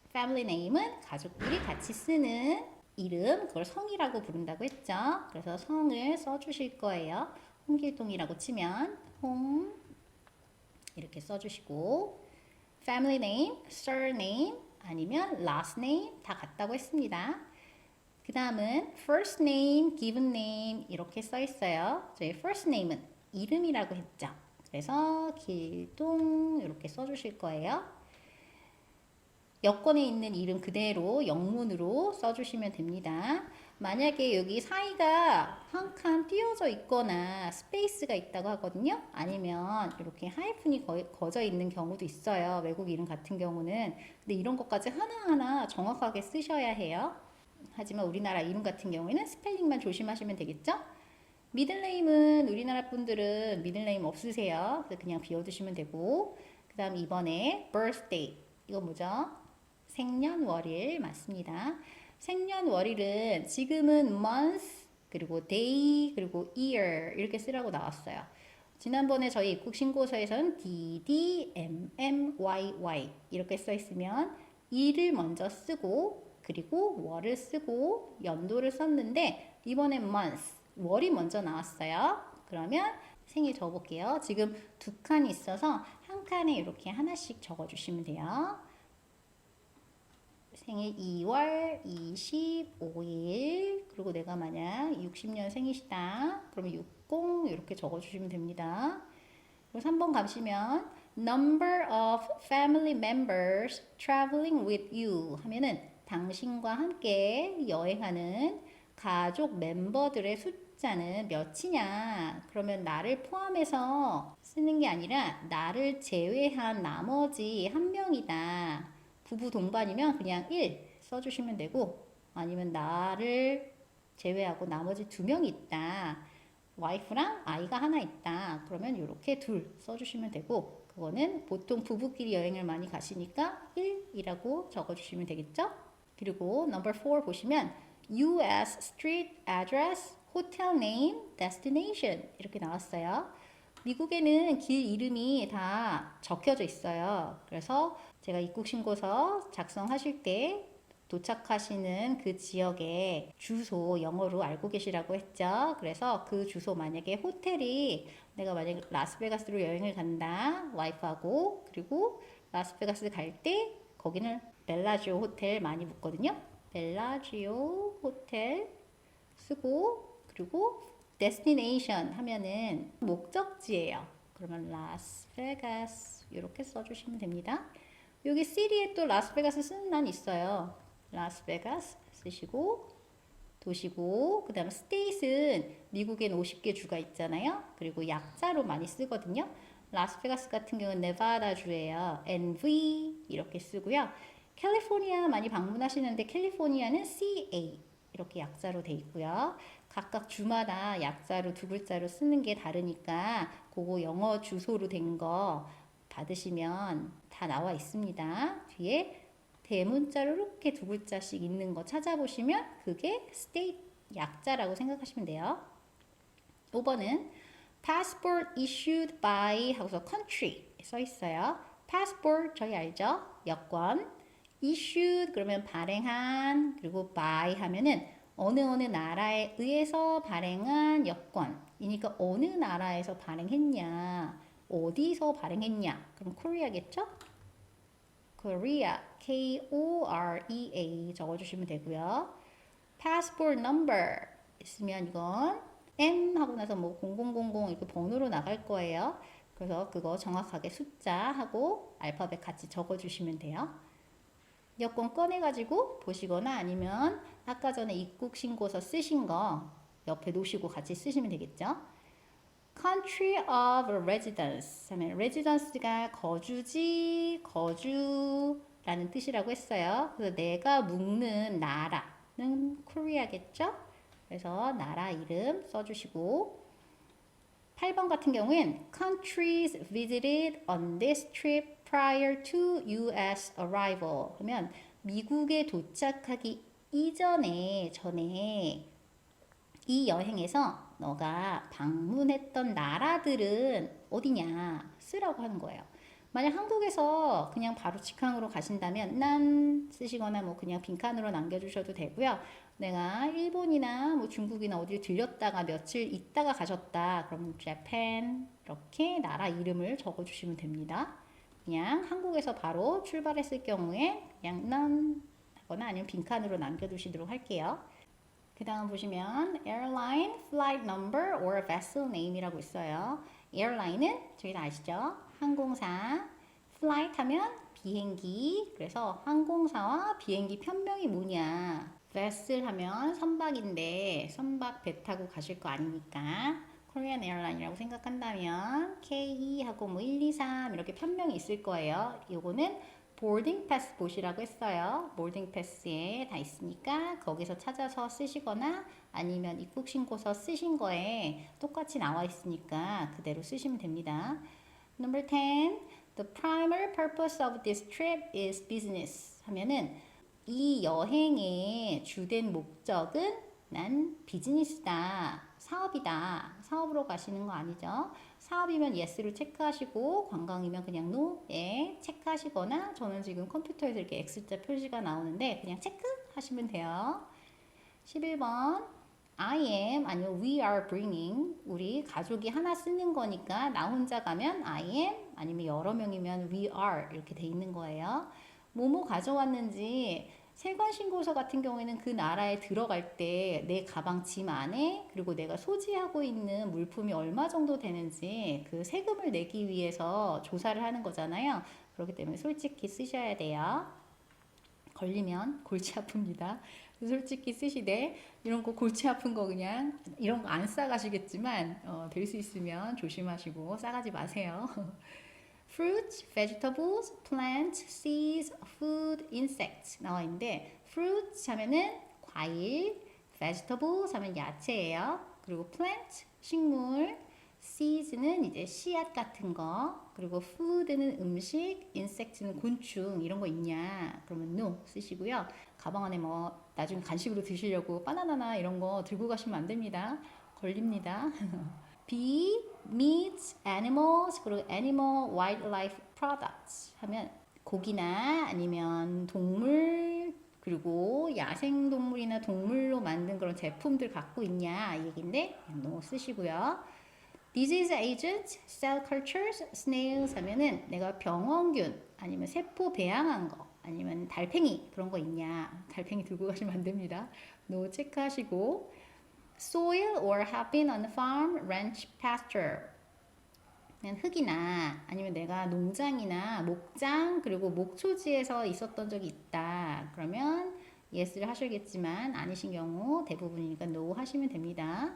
family name은 가족들이 같이 쓰는 이름, 그걸 성이라고 부른다고 했죠. 그래서 성을 써주실 거예요. 홍길동이라고 치면 홍 이렇게 써주시고 family name, surname 아니면 last name 다 같다고 했습니다. 그 다음은 first name, given name 이렇게 써 있어요. 저희 first name은 이름이라고 했죠. 그래서 길동 이렇게 써주실 거예요. 여권에 있는 이름 그대로 영문으로 써주시면 됩니다. 만약에 여기 사이가 한 칸 띄어져 있거나 스페이스가 있다고 하거든요. 아니면 이렇게 하이픈이 거져 있는 경우도 있어요. 외국 이름 같은 경우는. 근데 이런 것까지 하나하나 정확하게 쓰셔야 해요. 하지만 우리나라 이름 같은 경우에는 스펠링만 조심하시면 되겠죠? 미들네임은 우리나라 분들은 미들네임 없으세요. 그래서 그냥 비워두시면 되고 그 다음 이번에 birthday 이거 뭐죠? 생년월일 맞습니다. 생년월일은 지금은 month 그리고 day 그리고 year 이렇게 쓰라고 나왔어요. 지난번에 저희 입국 신고서에서는 DD, MM, YY 이렇게 써 있으면 일을 먼저 쓰고 그리고 월을 쓰고 연도를 썼는데 이번엔 month, 월이 먼저 나왔어요. 그러면 생일 적어볼게요. 지금 두 칸이 있어서 한 칸에 이렇게 하나씩 적어주시면 돼요. 생일 2월 25일 그리고 내가 만약 60년생이시다 그러면 60 이렇게 적어주시면 됩니다. 그리고 3번 가시면 number of family members traveling with you 하면은 당신과 함께 여행하는 가족 멤버들의 숫자는 몇이냐 그러면 나를 포함해서 쓰는 게 아니라 나를 제외한 나머지 한 명이다. 부부 동반이면 그냥 1 써주시면 되고 아니면 나를 제외하고 나머지 2명이 있다. 와이프랑 아이가 하나 있다. 그러면 이렇게 2 써주시면 되고 그거는 보통 부부끼리 여행을 많이 가시니까 1이라고 적어주시면 되겠죠? 그리고 넘버 4 보시면 US street address, hotel name, destination 이렇게 나왔어요. 미국에는 길 이름이 다 적혀져 있어요. 그래서 제가 입국신고서 작성하실 때 도착하시는 그 지역의 주소 영어로 알고 계시라고 했죠. 그래서 그 주소 만약에 호텔이 내가 만약에 라스베가스로 여행을 간다. 와이프하고 그리고 라스베가스 갈 때 거기는 벨라지오 호텔 많이 묻거든요. 벨라지오 호텔 쓰고 그리고 destination 하면은 목적지예요. 그러면 라스베가스 이렇게 써주시면 됩니다. 여기 city에 또 라스베가스 쓰는 난 있어요. 라스베가스 쓰시고 도시고 그 다음 state은 미국엔 50개 주가 있잖아요. 그리고 약자로 많이 쓰거든요. 라스베가스 같은 경우는 네바다 주예요. NV 이렇게 쓰고요. 캘리포니아 많이 방문하시는데 캘리포니아는 CA 이렇게 약자로 돼 있고요. 각각 주마다 약자로 2글자로 쓰는 게 다르니까 그거 영어 주소로 된 거 받으시면 다 나와 있습니다. 뒤에 대문자로 이렇게 두 글자씩 있는 거 찾아보시면 그게 state 약자라고 생각하시면 돼요. 5번은 passport issued by 하고서 country 써 있어요. passport 저희 알죠? 여권. issued 그러면 발행한, 그리고 by 하면은 어느 나라에 의해서 발행한 여권이니까 어느 나라에서 발행했냐, 어디서 발행했냐, 그럼 코리아겠죠? Korea, Korea 적어주시면 되고요. passport number 있으면 이건 M 하고 나서 뭐 0000 이렇게 번호로 나갈 거예요. 그래서 그거 정확하게 숫자하고 알파벳 같이 적어주시면 돼요. 여권 꺼내가지고 보시거나 아니면 아까 전에 입국 신고서 쓰신 거 옆에 놓으시고 같이 쓰시면 되겠죠. Country of residence 하면 residence가 거주지, 거주라는 뜻이라고 했어요. 그래서 내가 묵는 나라는 Korea겠죠. 그래서 나라 이름 써주시고 8번 같은 경우엔 countries visited on this trip prior to US arrival 하면 미국에 도착하기 전에 이 여행에서 너가 방문했던 나라들은 어디냐 쓰라고 하는 거예요. 만약 한국에서 그냥 바로 직항으로 가신다면 난 쓰시거나 뭐 그냥 빈칸으로 남겨주셔도 되고요. 내가 일본이나 뭐 중국이나 어디를 들렸다가 며칠 있다가 가셨다. 그럼 Japan 이렇게 나라 이름을 적어주시면 됩니다. 그냥 한국에서 바로 출발했을 경우에 그냥 none 하거나 아니면 빈칸으로 남겨두시도록 할게요. 그 다음 보시면 airline, flight number or vessel name이라고 있어요. airline은 저희 다 아시죠? 항공사. flight 하면 비행기. 그래서 항공사와 비행기 편명이 뭐냐. vessel 하면 선박인데 선박 배 타고 가실 거 아니니까 Korean Airline이라고 생각한다면 KE 하고 뭐 1, 2, 3 이렇게 편명이 있을 거예요. 요거는 보딩 패스 보시라고 했어요. 보딩 패스에 다 있으니까 거기서 찾아서 쓰시거나 아니면 입국 신고서 쓰신 거에 똑같이 나와 있으니까 그대로 쓰시면 됩니다. Number 10. The primary purpose of this trip is business 하면은 이 여행의 주된 목적은 난 비즈니스다, 사업이다. 사업으로 가시는 거 아니죠? 사업이면 yes를 체크하시고 관광이면 그냥 no에 체크하시거나 저는 지금 컴퓨터에서 이렇게 X자 표시가 나오는데 그냥 체크하시면 돼요. 11번 I am 아니면 we are bringing 우리 가족이 하나 쓰는 거니까 나 혼자 가면 I am 아니면 여러 명이면 we are 이렇게 돼 있는 거예요. 뭐뭐 가져왔는지 세관 신고서 같은 경우에는 그 나라에 들어갈 때 내 가방 짐 안에 그리고 내가 소지하고 있는 물품이 얼마 정도 되는지 그 세금을 내기 위해서 조사를 하는 거잖아요. 그렇기 때문에 솔직히 쓰셔야 돼요. 걸리면 골치 아픕니다. 솔직히 쓰시되 이런 거 골치 아픈 거 그냥 이런 거 안 싸가시겠지만 될 수 있으면 조심하시고 싸가지 마세요. fruits, vegetables, plants, seeds, food, insects 나와 있는데 fruits 하면은 과일, vegetables 하면 야채예요. 그리고 plant, 식물, seeds는 이제 씨앗 같은 거, 그리고 food는 음식, insect는 곤충 이런 거 있냐? 그러면 no 쓰시고요. 가방 안에 뭐 나중에 간식으로 드시려고 바나나나 이런 거 들고 가시면 안 됩니다. 걸립니다. B, meat, animals, 그리고 animal, wildlife products 하면 고기나 아니면 동물 그리고 야생동물이나 동물로 만든 그런 제품들 갖고 있냐 이 얘기인데 no 쓰시고요. Disease agents, cell cultures, snails 하면은 내가 병원균 아니면 세포 배양한 거 아니면 달팽이 그런 거 있냐 달팽이 들고 가시면 안 됩니다. no 체크하시고 soil or have been on a farm, ranch, pasture 흙이나 아니면 내가 농장이나 목장 그리고 목초지에서 있었던 적이 있다. 그러면 yes를 하셔야겠지만 아니신 경우 대부분이니까 no 하시면 됩니다.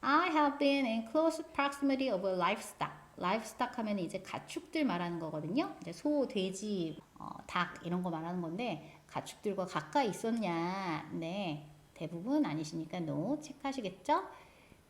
I have been in close proximity of livestock. livestock 하면 이제 가축들 말하는 거거든요. 이제 소, 돼지, 닭 이런 거 말하는 건데 가축들과 가까이 있었냐? 네. 대부분 아니시니까 no 체크하시겠죠?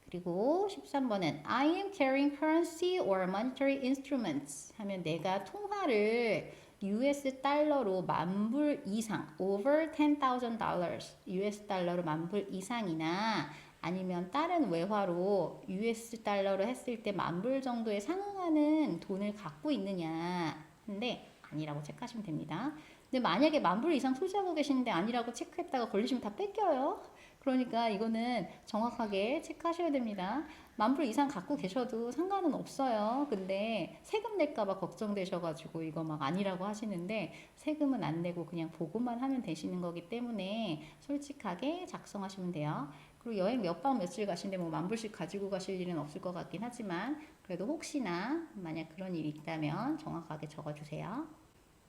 그리고 13번은 I am carrying currency or monetary instruments 하면 내가 통화를 US 달러로 10,000불 이상, over $10,000, US 달러로 10,000불 이상이나 아니면 다른 외화로 US 달러로 했을 때 10,000불 정도에 상응하는 돈을 갖고 있느냐 근데 아니라고 체크하시면 됩니다. 근데 만약에 10,000불 이상 소지하고 계시는데 아니라고 체크했다가 걸리시면 다 뺏겨요. 그러니까 이거는 정확하게 체크하셔야 됩니다. 10,000불 이상 갖고 계셔도 상관은 없어요. 근데 세금 낼까봐 걱정되셔가지고 이거 막 아니라고 하시는데 세금은 안 내고 그냥 보고만 하면 되시는 거기 때문에 솔직하게 작성하시면 돼요. 그리고 여행 몇 박 며칠 가시는데 뭐 10,000불씩 가지고 가실 일은 없을 것 같긴 하지만 그래도 혹시나 만약 그런 일이 있다면 정확하게 적어주세요.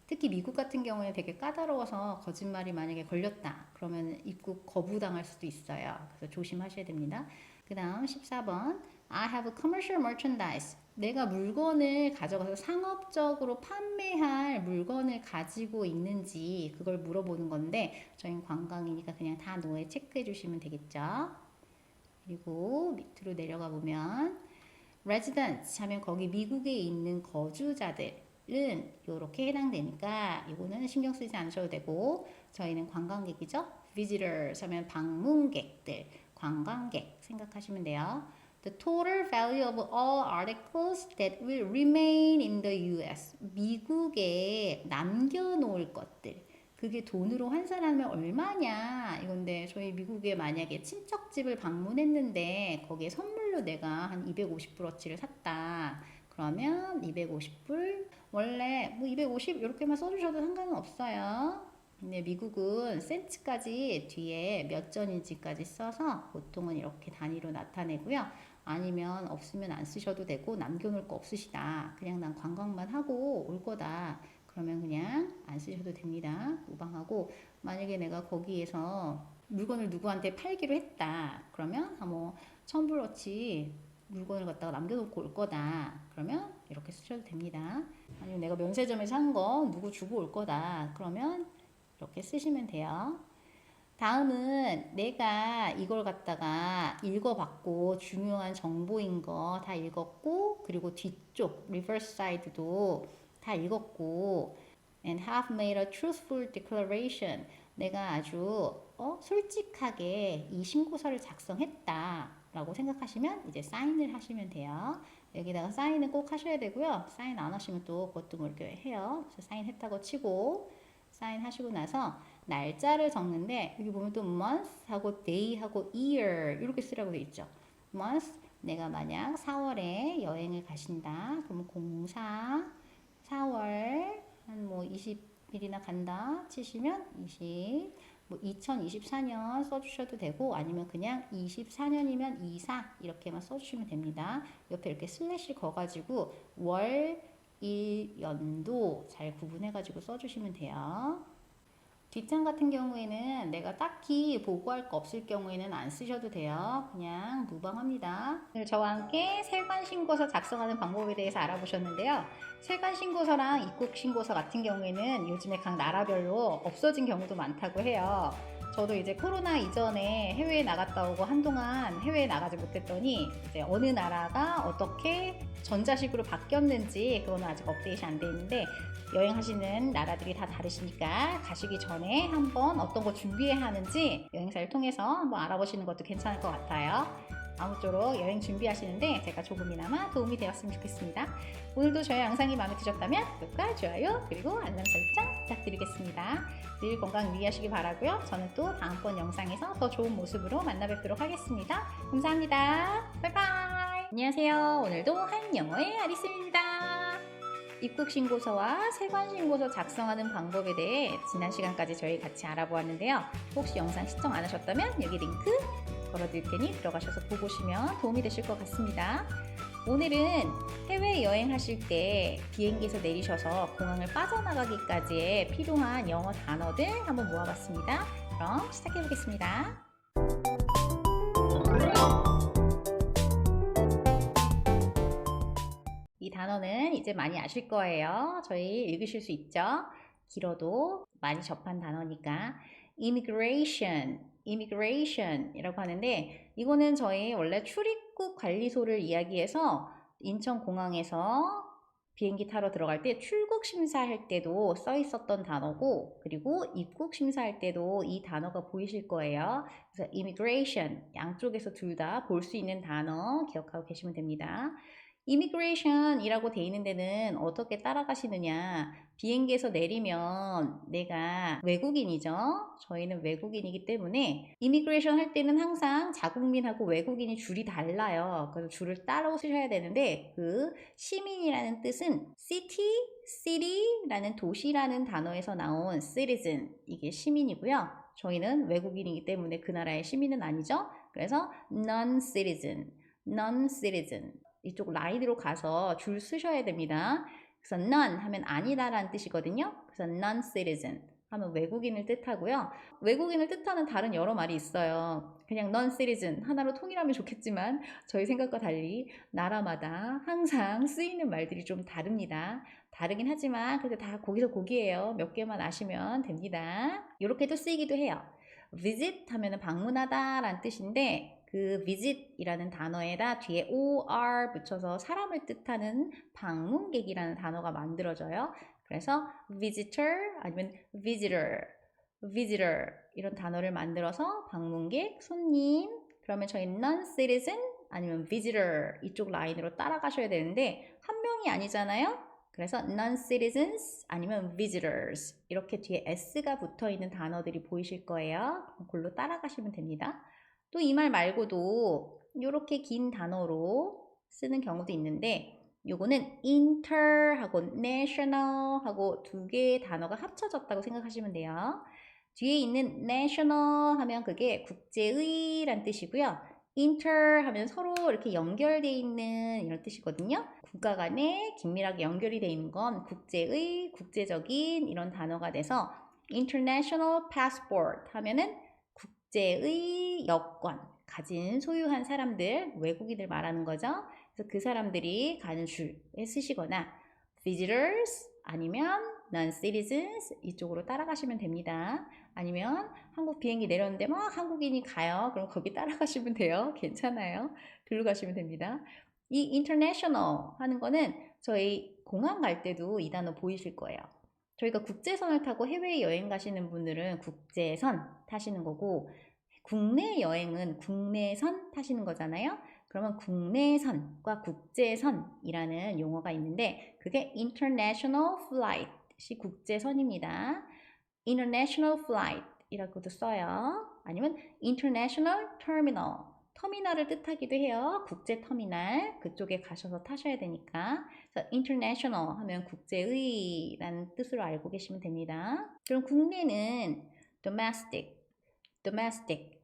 특히 미국 같은 경우에 되게 까다로워서 거짓말이 만약에 걸렸다 그러면 입국 거부당할 수도 있어요. 그래서 조심하셔야 됩니다. 그 다음 14번 I have commercial merchandise. 내가 물건을 가져가서 상업적으로 판매할 물건을 가지고 있는지 그걸 물어보는 건데 저희는 관광이니까 그냥 다 노에 체크해 주시면 되겠죠. 그리고 밑으로 내려가 보면 residents 하면 거기 미국에 있는 거주자들 은 이렇게 해당되니까 이거는 신경 쓰지 않으셔도 되고 저희는 관광객이죠. visitors 하면 방문객들, 관광객 생각하시면 돼요. The total value of all articles that will remain in the US. 미국에 남겨놓을 것들. 그게 돈으로 환산하면 얼마냐 이건데 저희 미국에 만약에 친척집을 방문했는데 거기에 선물로 내가 한 250불어치를 샀다. 그러면 250불 원래 뭐 250 이렇게만 써주셔도 상관은 없어요. 근데 미국은 센트까지 뒤에 몇 전인지까지 써서 보통은 이렇게 단위로 나타내고요. 아니면 없으면 안 쓰셔도 되고 남겨놓을 거 없으시다. 그냥 난 관광만 하고 올 거다. 그러면 그냥 안 쓰셔도 됩니다. 무방하고 만약에 내가 거기에서 물건을 누구한테 팔기로 했다. 그러면 뭐 1,000불어치 물건을 갖다가 남겨놓고 올 거다. 그러면 이렇게 쓰셔도 됩니다. 아니면 내가 면세점에서 산 거 누구 주고 올 거다. 그러면 이렇게 쓰시면 돼요. 다음은 내가 이걸 갖다가 읽어봤고 중요한 정보인 거 다 읽었고 그리고 뒤쪽 reverse side도 다 읽었고 and have made a truthful declaration 내가 아주 솔직하게 이 신고서를 작성했다 라고 생각하시면 이제 사인을 하시면 돼요. 여기다가 사인은 꼭 하셔야 되고요. 사인 안 하시면 또 그것도 뭐 이렇게 해요. 그래서 사인했다고 치고 사인 하시고 나서 날짜를 적는데 여기 보면 또 month 하고 day 하고 year 이렇게 쓰라고 되어 있죠. month 내가 만약 4월에 여행을 가신다. 그러면 04 4월 한 뭐 20일이나 간다 치시면 20 뭐 2024년 써주셔도 되고 아니면 그냥 24년이면 24 이렇게만 써주시면 됩니다. 옆에 이렇게 슬래시 거가지고 월, 일, 연도 잘 구분해가지고 써주시면 돼요. 뒷장 같은 경우에는 내가 딱히 보고할 거 없을 경우에는 안 쓰셔도 돼요. 그냥 무방합니다. 오늘 저와 함께 세관신고서 작성하는 방법에 대해서 알아보셨는데요. 세관신고서랑 입국신고서 같은 경우에는 요즘에 각 나라별로 없어진 경우도 많다고 해요. 저도 이제 코로나 이전에 해외에 나갔다 오고 한동안 해외에 나가지 못했더니 이제 어느 나라가 어떻게 전자식으로 바뀌었는지 그거는 아직 업데이트 안 돼 있는데 여행하시는 나라들이 다 다르시니까 가시기 전에 한번 어떤 거 준비해야 하는지 여행사를 통해서 한번 알아보시는 것도 괜찮을 것 같아요. 아무쪼록 여행 준비하시는데 제가 조금이나마 도움이 되었으면 좋겠습니다. 오늘도 저의 영상이 마음에 드셨다면 구독과 좋아요 그리고 알람 설정 부탁드리겠습니다. 늘 건강 유의하시기 바라고요. 저는 또 다음번 영상에서 더 좋은 모습으로 만나 뵙도록 하겠습니다. 감사합니다. 바이바이. 안녕하세요. 오늘도 한영어의 아리스입니다. 입국신고서와 세관신고서 작성하는 방법에 대해 지난 시간까지 저희 같이 알아보았는데요. 혹시 영상 시청 안 하셨다면 여기 링크 걸어드릴 테니 들어가셔서 보시면 도움이 되실 것 같습니다. 오늘은 해외여행 하실 때 비행기에서 내리셔서 공항을 빠져나가기까지의 필요한 영어 단어들 한번 모아봤습니다. 그럼 시작해 보겠습니다. 이 단어는 이제 많이 아실 거예요. 저희 읽으실 수 있죠? 길어도 많이 접한 단어니까 immigration 이라고 하는데 이거는 저희 원래 출입국 관리소를 이야기해서 인천공항에서 비행기 타러 들어갈 때 출국 심사할 때도 써 있었던 단어고, 그리고 입국 심사할 때도 이 단어가 보이실 거예요. 그래서 immigration, 양쪽에서 둘 다 볼 수 있는 단어 기억하고 계시면 됩니다. immigration이라고 돼 있는 데는 어떻게 따라가시느냐. 비행기에서 내리면 내가 외국인이죠. 저희는 외국인이기 때문에 immigration 할 때는 항상 자국민하고 외국인이 줄이 달라요. 그래서 줄을 따로 쓰셔야 되는데 그 시민이라는 뜻은 city라는 도시라는 단어에서 나온 citizen, 이게 시민이고요. 저희는 외국인이기 때문에 그 나라의 시민은 아니죠. 그래서 non-citizen. 이쪽 라인으로 가서 줄 쓰셔야 됩니다. 그래서 none 하면 아니다라는 뜻이거든요. 그래서 non-citizen 하면 외국인을 뜻하고요. 외국인을 뜻하는 다른 여러 말이 있어요. 그냥 non-citizen 하나로 통일하면 좋겠지만 저희 생각과 달리 나라마다 항상 쓰이는 말들이 좀 다릅니다. 다르긴 하지만 그래도 다 거기서 거기예요. 몇 개만 아시면 됩니다. 이렇게도 쓰이기도 해요. visit 하면 방문하다 라는 뜻인데 그 visit이라는 단어에다 뒤에 or 붙여서 사람을 뜻하는 방문객이라는 단어가 만들어져요. 그래서 visitor 아니면 visitor 이런 단어를 만들어서 방문객, 손님, 그러면 저희 non-citizen 아니면 visitor 이쪽 라인으로 따라가셔야 되는데 한 명이 아니잖아요. 그래서 non-citizens 아니면 visitors 이렇게 뒤에 s가 붙어있는 단어들이 보이실 거예요. 그걸로 따라가시면 됩니다. 또 이 말 말고도 이렇게 긴 단어로 쓰는 경우도 있는데 요거는 inter하고 national하고 두 개의 단어가 합쳐졌다고 생각하시면 돼요. 뒤에 있는 national 하면 그게 국제의란 뜻이고요. inter 하면 서로 이렇게 연결되어 있는 이런 뜻이거든요. 국가 간에 긴밀하게 연결이 되어 있는 건 국제의, 국제적인 이런 단어가 돼서 international passport 하면은 국제의 여권 가진 소유한 사람들, 외국인을 말하는 거죠. 그래서 그 사람들이 가는 줄에 쓰시거나 visitors 아니면 non-citizens 이쪽으로 따라가시면 됩니다. 아니면 한국 비행기 내렸는데 막 한국인이 가요. 그럼 거기 따라가시면 돼요. 괜찮아요. 글로 가시면 됩니다. 이 international 하는 거는 저희 공항 갈 때도 이 단어 보이실 거예요. 저희가 국제선을 타고 해외여행 가시는 분들은 국제선 타시는 거고 국내 여행은 국내선 타시는 거잖아요. 그러면 국내선과 국제선이라는 용어가 있는데 그게 international flight이 국제선입니다. international flight 이라고도 써요. 아니면 international terminal 터미널을 뜻하기도 해요. 국제 터미널 그쪽에 가셔서 타셔야 되니까. 그래서 international 하면 국제의라는 뜻으로 알고 계시면 됩니다. 그럼 국내는 domestic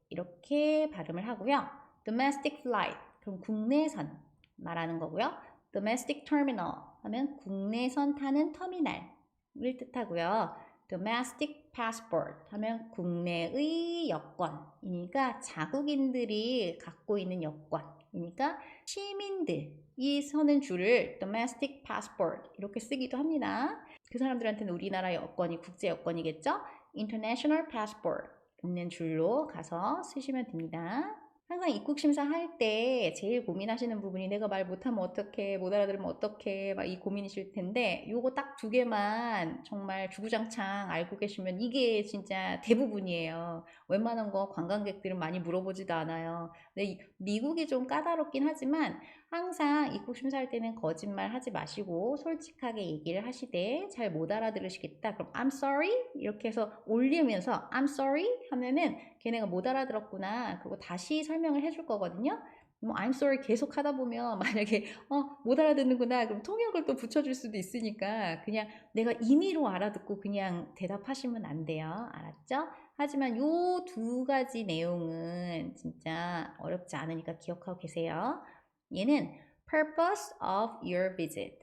이렇게 발음을 하고요. domestic flight 그럼 국내선 말하는 거고요. domestic terminal 하면 국내선 타는 터미널을 뜻하고요. domestic passport 하면 국내의 여권이니까 자국인들이 갖고 있는 여권이니까 시민들이 서는 줄을 domestic passport 이렇게 쓰기도 합니다. 그 사람들한테는 우리나라 여권이 국제 여권이겠죠? international passport 있는 줄로 가서 쓰시면 됩니다. 항상 입국 심사할 때 제일 고민하시는 부분이 내가 말 못하면 어떡해, 못 알아들으면 어떡해, 막 이 고민이실 텐데 요거 딱 두 개만 정말 주구장창 알고 계시면 이게 진짜 대부분이에요. 웬만한 거 관광객들은 많이 물어보지도 않아요. 근데 미국이 좀 까다롭긴 하지만 항상 입국 심사할 때는 거짓말 하지 마시고 솔직하게 얘기를 하시되 잘 못 알아들으시겠다. 그럼 I'm sorry 이렇게 해서 올리면서 I'm sorry 하면은 걔네가 못 알아들었구나. 그리고 다시 설명을 해줄 거거든요. 뭐 I'm sorry 계속 하다 보면 만약에 못 알아듣는구나 그럼 통역을 또 붙여줄 수도 있으니까 그냥 내가 임의로 알아듣고 그냥 대답하시면 안 돼요. 알았죠? 하지만 요 두 가지 내용은 진짜 어렵지 않으니까 기억하고 계세요. 얘는 purpose of your visit.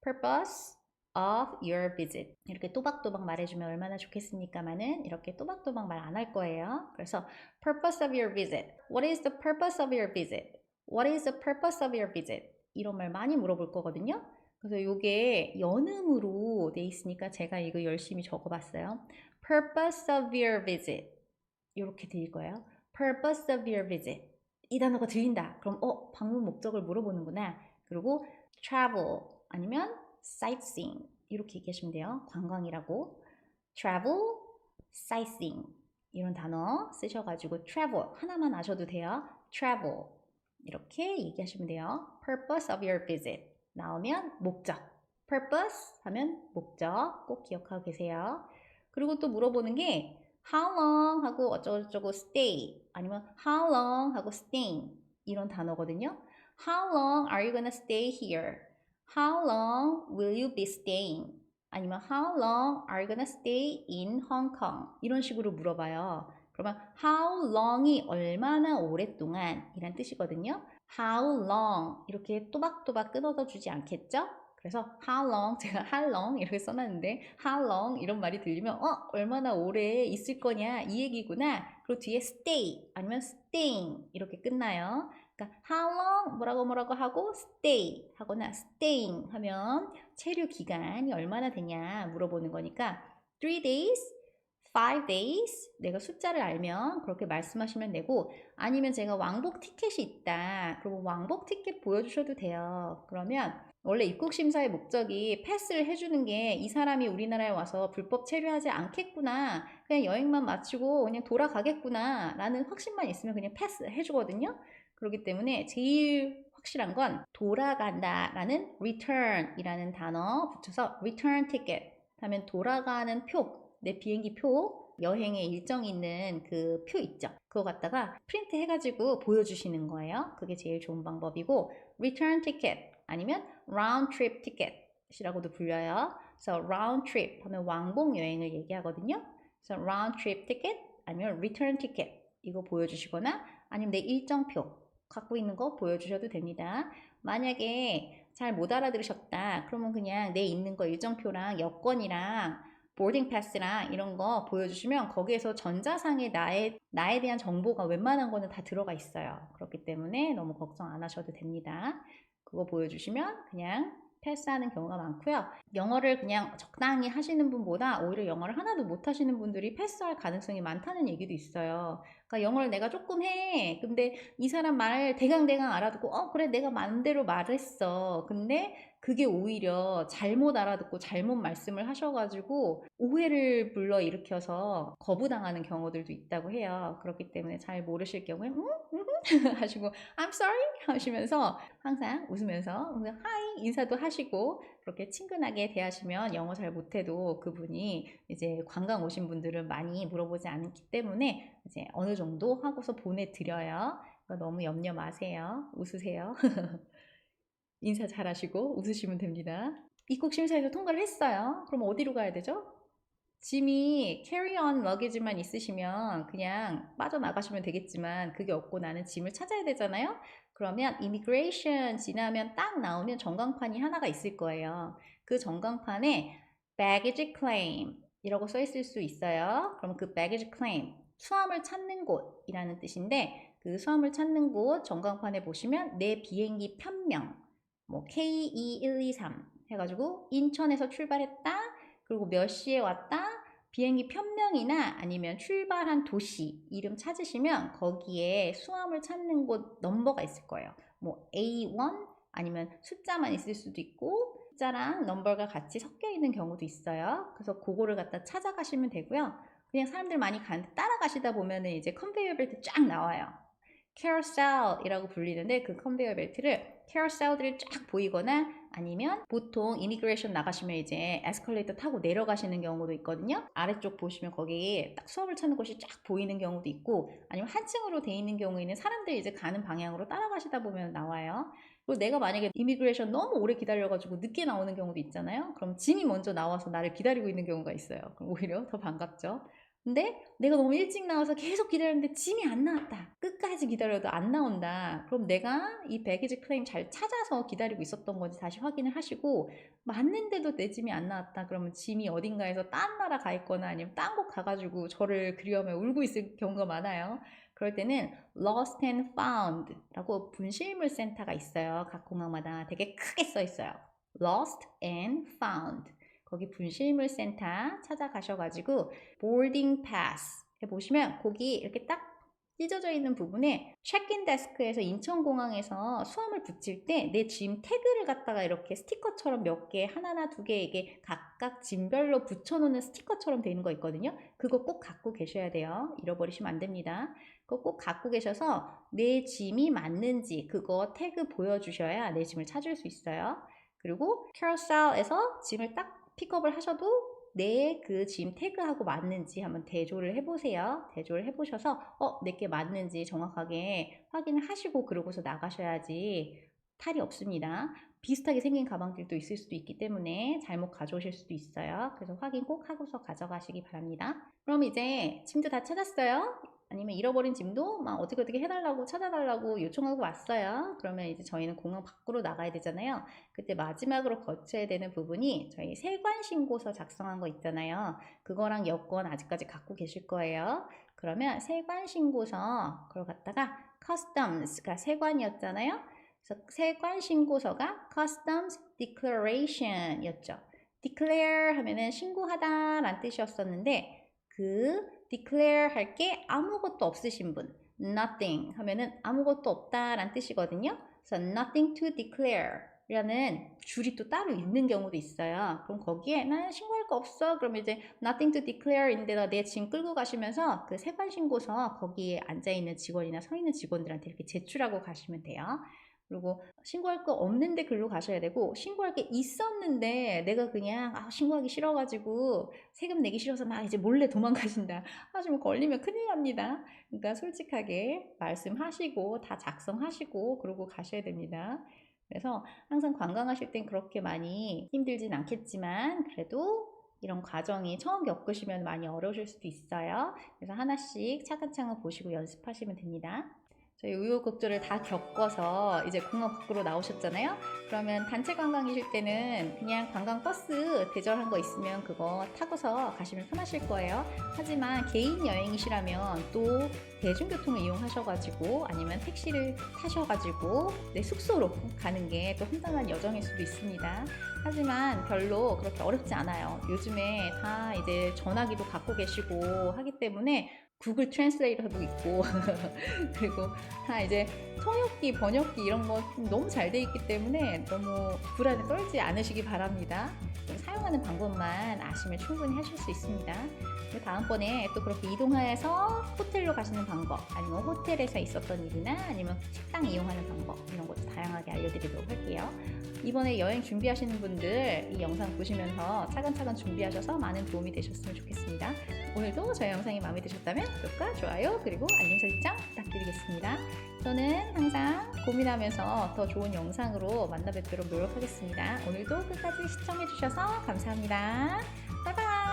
purpose of your visit. 이렇게 또박또박 말해주면 얼마나 좋겠습니까만은 이렇게 또박또박 말 안 할 거예요. 그래서 purpose of your visit. What is the purpose of your visit? What is the purpose of your visit? 이런 말 많이 물어볼 거거든요. 그래서 이게 연음으로 돼 있으니까 제가 이거 열심히 적어봤어요. purpose of your visit. 이렇게 들릴 거예요. purpose of your visit. 이 단어가 들린다. 그럼 방문 목적을 물어보는구나. 그리고 travel 아니면 sightseeing 이렇게 얘기하시면 돼요. 관광이라고. travel, sightseeing 이런 단어 쓰셔가지고 travel 하나만 아셔도 돼요. travel 이렇게 얘기하시면 돼요. purpose of your visit 나오면 목적. purpose 하면 목적 꼭 기억하고 계세요. 그리고 또 물어보는 게 how long 하고 어쩌고저쩌고 stay 아니면 how long 하고 staying 이런 단어거든요. How long are you gonna stay here? How long will you be staying? 아니면 How long are you gonna stay in Hong Kong? 이런 식으로 물어봐요. 그러면 How long이 얼마나 오랫동안 이란 뜻이거든요. How long 이렇게 또박또박 끊어서 주지 않겠죠? 그래서 how long 제가 how long 이렇게 써놨는데 how long 이런 말이 들리면 얼마나 오래 있을 거냐 이 얘기구나. 그리고 뒤에 stay 아니면 staying 이렇게 끝나요. 그러니까 how long 뭐라고 하고 stay 하거나 staying 하면 체류 기간이 얼마나 되냐 물어보는 거니까 3 days, 5 days 내가 숫자를 알면 그렇게 말씀하시면 되고 아니면 제가 왕복 티켓이 있다. 그러면 왕복 티켓 보여주셔도 돼요. 그러면 원래 입국심사의 목적이 패스를 해주는 게 이 사람이 우리나라에 와서 불법 체류하지 않겠구나. 그냥 여행만 마치고 그냥 돌아가겠구나 라는 확신만 있으면 그냥 패스 해주거든요. 그렇기 때문에 제일 확실한 건 돌아간다 라는 return 이라는 단어 붙여서 return ticket 하면 돌아가는 표, 내 비행기 표, 여행의 일정이 있는 그 표 있죠. 그거 갖다가 프린트 해가지고 보여주시는 거예요. 그게 제일 좋은 방법이고 return ticket 아니면 round trip ticket이라고도 불려요. 그래서 round trip 하면 왕복 여행을 얘기하거든요. 그래서 round trip ticket 아니면 return ticket 이거 보여주시거나 아니면 내 일정표 갖고 있는 거 보여주셔도 됩니다. 만약에 잘 못 알아들으셨다. 그러면 그냥 내 있는 거 일정표랑 여권이랑 보딩 패스랑 이런 거 보여주시면 거기에서 전자상에 나에 대한 정보가 웬만한 거는 다 들어가 있어요. 그렇기 때문에 너무 걱정 안 하셔도 됩니다. 그거 보여주시면 그냥 패스하는 경우가 많고요. 영어를 그냥 적당히 하시는 분보다 오히려 영어를 하나도 못 하시는 분들이 패스할 가능성이 많다는 얘기도 있어요. 그러니까 영어를 내가 조금 해. 근데 이 사람 말 대강대강 알아듣고 그래 내가 마음대로 말했어. 근데 그게 오히려 잘못 알아듣고 잘못 말씀을 하셔가지고 오해를 불러일으켜서 거부당하는 경우들도 있다고 해요. 그렇기 때문에 잘 모르실 경우에 하시고 I'm sorry 하시면서 항상 웃으면서 hi 인사도 하시고 그렇게 친근하게 대하시면 영어 잘 못해도 그분이 이제 관광 오신 분들은 많이 물어보지 않기 때문에 이제 어느 정도 하고서 보내드려요. 너무 염려 마세요. 웃으세요. 인사 잘하시고 웃으시면 됩니다. 입국 심사에서 통과를 했어요. 그럼 어디로 가야 되죠? 짐이 carry-on luggage만 있으시면 그냥 빠져나가시면 되겠지만 그게 없고 나는 짐을 찾아야 되잖아요. 그러면 immigration 지나면 딱 나오면 전광판이 하나가 있을 거예요. 그 전광판에 baggage claim 이라고 써 있을 수 있어요. 그럼 그 baggage claim 수함을 찾는 곳이라는 뜻인데 그 수함을 찾는 곳 전광판에 보시면 내 비행기 편명 뭐 KE123 해가지고 인천에서 출발했다. 그리고 몇 시에 왔다. 비행기 편명이나 아니면 출발한 도시 이름 찾으시면 거기에 수함을 찾는 곳 넘버가 있을 거예요. 뭐 A1 아니면 숫자만 있을 수도 있고 숫자랑 넘버가 같이 섞여 있는 경우도 있어요. 그래서 그거를 갖다 찾아가시면 되고요. 그냥 사람들 많이 가는데 따라가시다 보면은 이제 컨베이어 벨트 쫙 나와요. carousel이라고 불리는데 그 컨베이어 벨트를 carousel들이 쫙 보이거나 아니면 보통 이미그레이션 나가시면 이제 에스컬레이터 타고 내려가시는 경우도 있거든요. 아래쪽 보시면 거기 딱 수업을 찾는 곳이 쫙 보이는 경우도 있고 아니면 한 층으로 돼 있는 경우에는 사람들이 이제 가는 방향으로 따라가시다 보면 나와요. 그리고 내가 만약에 이미그레이션 너무 오래 기다려가지고 늦게 나오는 경우도 있잖아요. 그럼 짐이 먼저 나와서 나를 기다리고 있는 경우가 있어요. 그럼 오히려 더 반갑죠. 근데 내가 너무 일찍 나와서 계속 기다렸는데 짐이 안 나왔다. 끝까지 기다려도 안 나온다. 그럼 내가 이 배기지 클레임 잘 찾아서 기다리고 있었던 건지 다시 확인을 하시고 맞는데도 내 짐이 안 나왔다. 그러면 짐이 어딘가에서 딴 나라 가 있거나 아니면 딴 곳 가가지고 저를 그리워하며 울고 있을 경우가 많아요. 그럴 때는 Lost and Found 라고 분실물 센터가 있어요. 각 공항마다 되게 크게 써 있어요. Lost and Found 거기 분실물 센터 찾아가셔가지고 boarding pass 해보시면 거기 이렇게 딱 찢어져 있는 부분에 체크인 데스크에서 인천공항에서 수함을 붙일 때 내 짐 태그를 갖다가 이렇게 스티커처럼 몇 개, 하나나 두 개 이게 각각 짐별로 붙여놓는 스티커처럼 되어 있는 거 있거든요. 그거 꼭 갖고 계셔야 돼요. 잃어버리시면 안 됩니다. 그거 꼭 갖고 계셔서 내 짐이 맞는지 그거 태그 보여주셔야 내 짐을 찾을 수 있어요. 그리고 캐러셀에서 짐을 딱 픽업을 하셔도 내 그 짐 태그하고 맞는지 한번 대조를 해보세요. 대조를 해보셔서 내게 맞는지 정확하게 확인을 하시고 그러고서 나가셔야지 탈이 없습니다. 비슷하게 생긴 가방들도 있을 수도 있기 때문에 잘못 가져오실 수도 있어요. 그래서 확인 꼭 하고서 가져가시기 바랍니다. 그럼 이제 짐도 다 찾았어요? 아니면 잃어버린 짐도 막 어떻게 해달라고 찾아달라고 요청하고 왔어요. 그러면 이제 저희는 공항 밖으로 나가야 되잖아요. 그때 마지막으로 거쳐야 되는 부분이 저희 세관 신고서 작성한 거 있잖아요. 그거랑 여권 아직까지 갖고 계실 거예요. 그러면 세관 신고서 그걸 갖다가 customs가 세관이었잖아요. 그래서 세관 신고서가 customs declaration 였죠. declare 하면은 신고하다 라는 뜻이었었는데 그 declare 할 게 아무것도 없으신 분, nothing 하면은 아무것도 없다 라는 뜻이거든요. 그래서 nothing to declare 라는 줄이 또 따로 있는 경우도 있어요. 그럼 거기에 난 신고할 거 없어. 그러면 이제 nothing to declare 인데다 내 짐 끌고 가시면서 그 세관 신고서 거기에 앉아있는 직원이나 서 있는 직원들한테 이렇게 제출하고 가시면 돼요. 그리고 신고할 거 없는데 글로 가셔야 되고 신고할 게 있었는데 내가 그냥 신고하기 싫어가지고 세금 내기 싫어서 막 이제 몰래 도망가신다 하시면 걸리면 큰일 납니다. 그러니까 솔직하게 말씀하시고 다 작성하시고 그러고 가셔야 됩니다. 그래서 항상 관광하실 땐 그렇게 많이 힘들진 않겠지만 그래도 이런 과정이 처음 겪으시면 많이 어려우실 수도 있어요. 그래서 하나씩 차근차근 보시고 연습하시면 됩니다. 저희 우여곡절을 다 겪어서 이제 공항 밖으로 나오셨잖아요. 그러면 단체 관광이실 때는 그냥 관광버스 대절한 거 있으면 그거 타고서 가시면 편하실 거예요. 하지만 개인 여행이시라면 또 대중교통을 이용하셔가지고 아니면 택시를 타셔가지고 내 숙소로 가는 게 또 험난한 여정일 수도 있습니다. 하지만 별로 그렇게 어렵지 않아요. 요즘에 다 이제 전화기도 갖고 계시고 하기 때문에 구글 트랜스레이터도 있고 그리고 다 이제 통역기, 번역기 이런 거 너무 잘 돼 있기 때문에 너무 불안에 떨지 않으시기 바랍니다. 사용하는 방법만 아시면 충분히 하실 수 있습니다. 다음번에 또 그렇게 이동해서 호텔로 가시는 방법 아니면 호텔에서 있었던 일이나 아니면 식당 이용하는 방법 이런 것도 다양하게 알려드리도록 할게요. 이번에 여행 준비하시는 분들 이 영상 보시면서 차근차근 준비하셔서 많은 도움이 되셨으면 좋겠습니다. 오늘도 저희 영상이 마음에 드셨다면 구독과 좋아요 그리고 알림 설정 부탁드리겠습니다. 저는 항상 고민하면서 더 좋은 영상으로 만나 뵙도록 노력하겠습니다. 오늘도 끝까지 시청해주셔서 감사합니다. 바이바이.